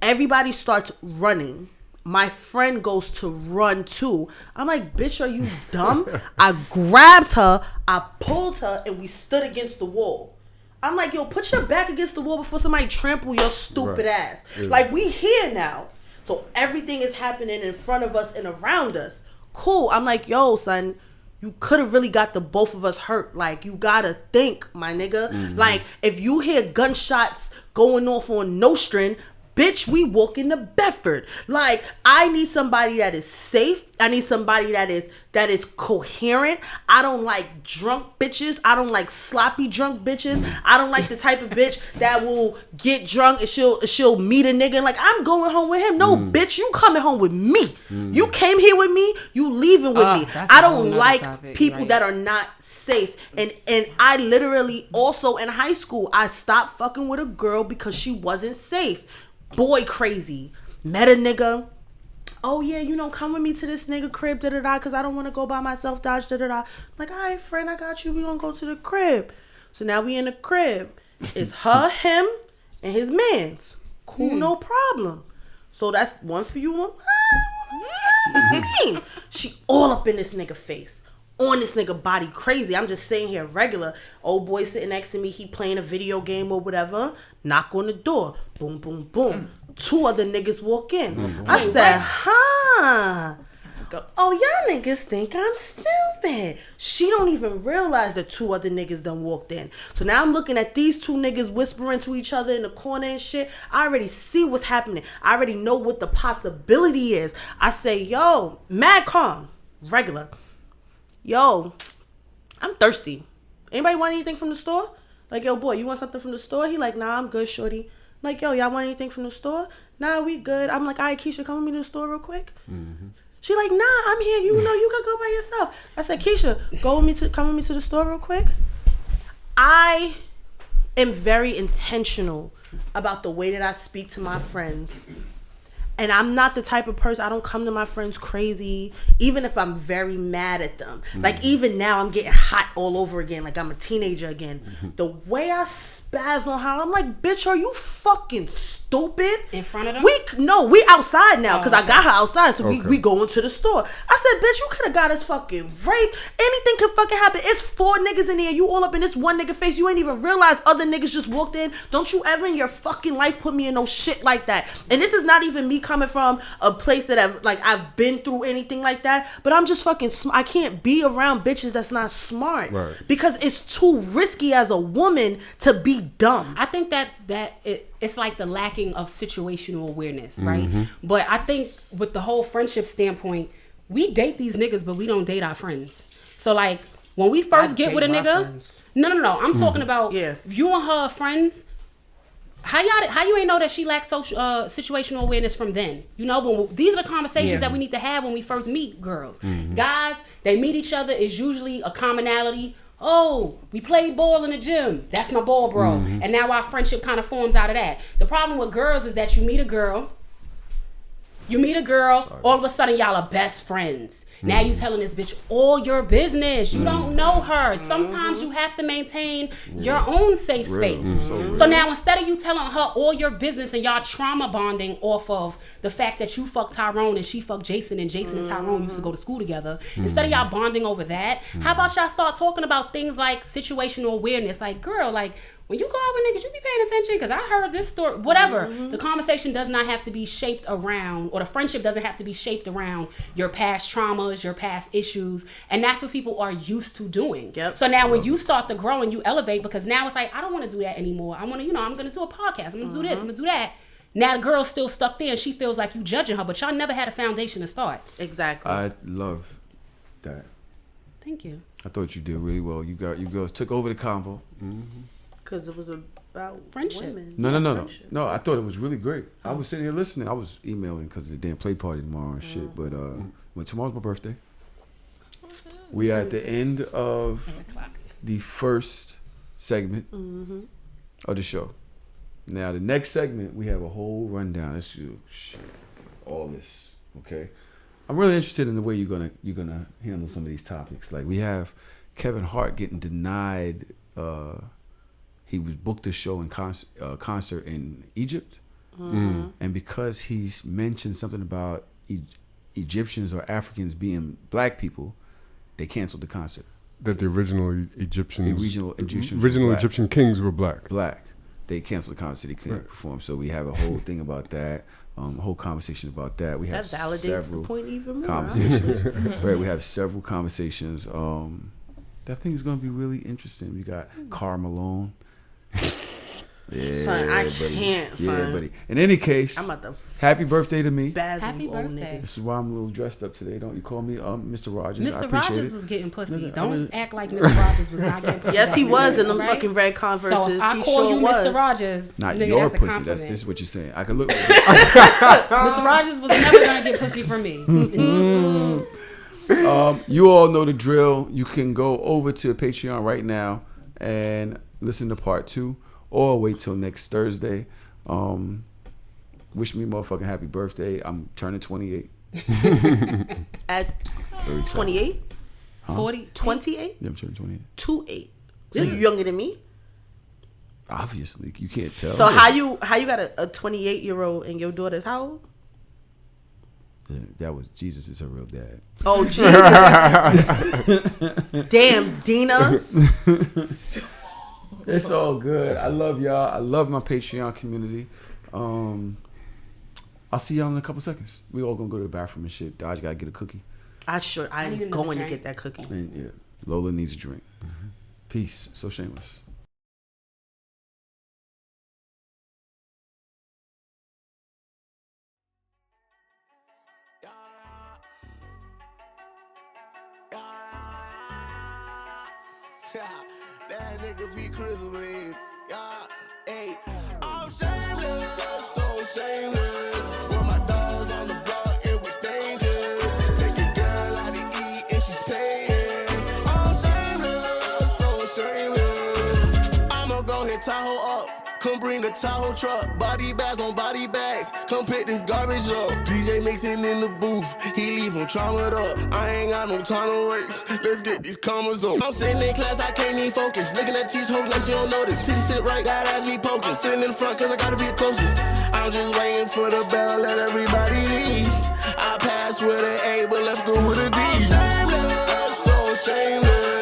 Everybody starts running. My friend goes to run too. I'm like, bitch, are you dumb? I grabbed her, I pulled her, and we stood against the wall. I'm like, yo, put your back against the wall before somebody trample your stupid ass. Yeah. Like, we here now. So everything is happening in front of us and around us. Cool. I'm like, yo, son, you could have really got the both of us hurt. Like, you gotta think, my nigga. Like, if you hear gunshots going off on Nostrand, bitch, we walk into Bedford. Like, I need somebody that is safe. I need somebody that is coherent. I don't like drunk bitches. I don't like sloppy drunk bitches. I don't like the type of bitch that will get drunk and she'll meet a nigga and like, I'm going home with him. No, bitch, you coming home with me. You came here with me. You leaving with me. That's I a whole don't nother like topic, people right. that are not safe. And I literally also in high school, I stopped fucking with a girl because she wasn't safe. Boy crazy. Met a nigga. Oh yeah, come with me to this nigga crib, because I don't want to go by myself, Like, all right, friend, I got you. We gonna go to the crib. So now we in the crib. It's her, him, and his mans. Cool, no problem. So that's one for you, one for me. She all up in this nigga face. On this nigga body crazy. I'm just sitting here regular. Old boy sitting next to me. He playing a video game or whatever. Knock on the door. Boom, boom, boom. Two other niggas walk in. I said, oh, y'all niggas think I'm stupid. She don't even realize that two other niggas done walked in. So now I'm looking at these two niggas whispering to each other in the corner and shit. I already see what's happening. I already know what the possibility is. I say, yo, mad calm. Regular. Yo, I'm thirsty. Anybody want anything from the store? Like, yo, boy, you want something from the store? He like, nah, I'm good, shorty. I'm like, yo, y'all want anything from the store? Nah, we good. I'm like, all right, Keisha, come with me to the store real quick. She like, nah, I'm here. You could go by yourself. I said, Keisha, come with me to the store real quick. I am very intentional about the way that I speak to my friends. And I'm not the type of person, I don't come to my friends crazy, even if I'm very mad at them. Like, even now, I'm getting hot all over again, like I'm a teenager again. The way I spaz on how, I'm like, bitch, are you fucking stupid? In front of them? We outside now, because Oh, I got her outside, so Okay. we going to the store. I said, bitch, you could have got us fucking raped. Anything could fucking happen. It's 4 niggas in there, you all up in this one nigga face. You ain't even realize other niggas just walked in. Don't you ever in your fucking life put me in no shit like that. And this is not even me coming from a place that I've been through anything like that, but I'm just fucking I can't be around bitches that's not smart, Right. because it's too risky as a woman to be dumb. I think that it's like the lacking of situational awareness, right? But I think with the whole friendship standpoint, we date these niggas, but we don't date our friends. So like when we first get date with a my nigga, friends. no, I'm talking about Yeah. you and her friends. How you ain't know that she lacks social situational awareness from then? You know, these are the conversations that we need to have when we first meet girls. Guys, they meet each other is usually a commonality. Oh, we played ball in the gym. That's my ball bro. And now our friendship kind of forms out of that. The problem with girls is that you meet a girl, all of a sudden y'all are best friends. Now you telling this bitch all your business. You don't know her. Sometimes you have to maintain your own safe space. So now instead of you telling her all your business and y'all trauma bonding off of the fact that you fucked Tyrone and she fucked Jason and Tyrone used to go to school together, instead of y'all bonding over that, how about y'all start talking about things like situational awareness? Like, girl, like, when you go out with niggas, you be paying attention because I heard this story. Whatever. The conversation does not have to be shaped around, or the friendship doesn't have to be shaped around your past traumas, your past issues. And that's what people are used to doing. So now when you start to grow and you elevate, because now it's like, I don't want to do that anymore. I want to, I'm going to do a podcast. I'm going to do this. I'm going to do that. Now the girl's still stuck there and she feels like you judging her, but y'all never had a foundation to start. Exactly. I love that. Thank you. I thought you did really well. You girls took over the convo. Because it was about friendship. Women. No. I thought it was really great. I was sitting here listening. I was emailing because of the damn play party tomorrow and shit. But when tomorrow's my birthday, we are at the end of the first segment of the show. Now the next segment, we have a whole rundown. Let's do all this. Okay, I'm really interested in the way you're gonna handle some of these topics. Like we have Kevin Hart getting denied. He was booked a show in concert in Egypt, and because he's mentioned something about Egyptians or Africans being black people, they canceled the concert. That the original Egyptians, black. Egyptian kings were black. They canceled the concert. They couldn't perform. So we have a whole thing about that. A whole conversation about that. We have that validates the point even more. Conversations. Right. We have several conversations. That thing is going to be really interesting. We got Karl Malone. Son, I can't, son. Yeah, buddy. In any case, I'm about to happy birthday to me. Happy birthday. This is why I'm a little dressed up today. Don't you call me Mr. Rogers? Mr. Rogers was getting pussy. Don't act like Mr. Rogers was not getting pussy. Yes, he was in them fucking red Converses. So I call you Mr. Rogers. Not nigga, your that's pussy. This is what you're saying. I could look. Mr. Rogers was never gonna get pussy from me. You all know the drill. You can go over to Patreon right now and listen to part 2. Or wait till next Thursday. Wish me a motherfucking happy birthday. I'm turning 28. At 28? 40? 28? Yeah, I'm turning 28. 28. So you younger than me? Obviously, you can't tell. So how you got a 28-year-old and your daughter's how old? Yeah, that was Jesus is her real dad. Oh, Jesus. Damn, Dina. It's all good. I love y'all. I love my Patreon community. I'll see y'all in a couple seconds. We all gonna go to the bathroom and shit. Dodge gotta get a cookie. I'm going to get that cookie. And yeah, Lola needs a drink. Peace. So shameless. That nigga be crispy. Yeah, hey, I'm shameless, so shameless. With my dogs on the block, it was dangerous. Take a girl out to eat and she's paying. I'm shameless, so shameless. I'ma go hit Tahoe up. Come bring the Tahoe truck, body bags on body bags. Come pick this garbage up. DJ mixing in the booth, he leave him traumatized up. I ain't got no time to waste. Let's get these commas on. I'm sitting in class, I can't even focus. Looking at cheese, hoping that she don't notice. Titty sit right, that ass be poking. I'm sitting in the front cause I gotta be the closest. I'm just waiting for the bell, let everybody leave. I passed with an A, but left her with a D. I'm shameless, so shameless.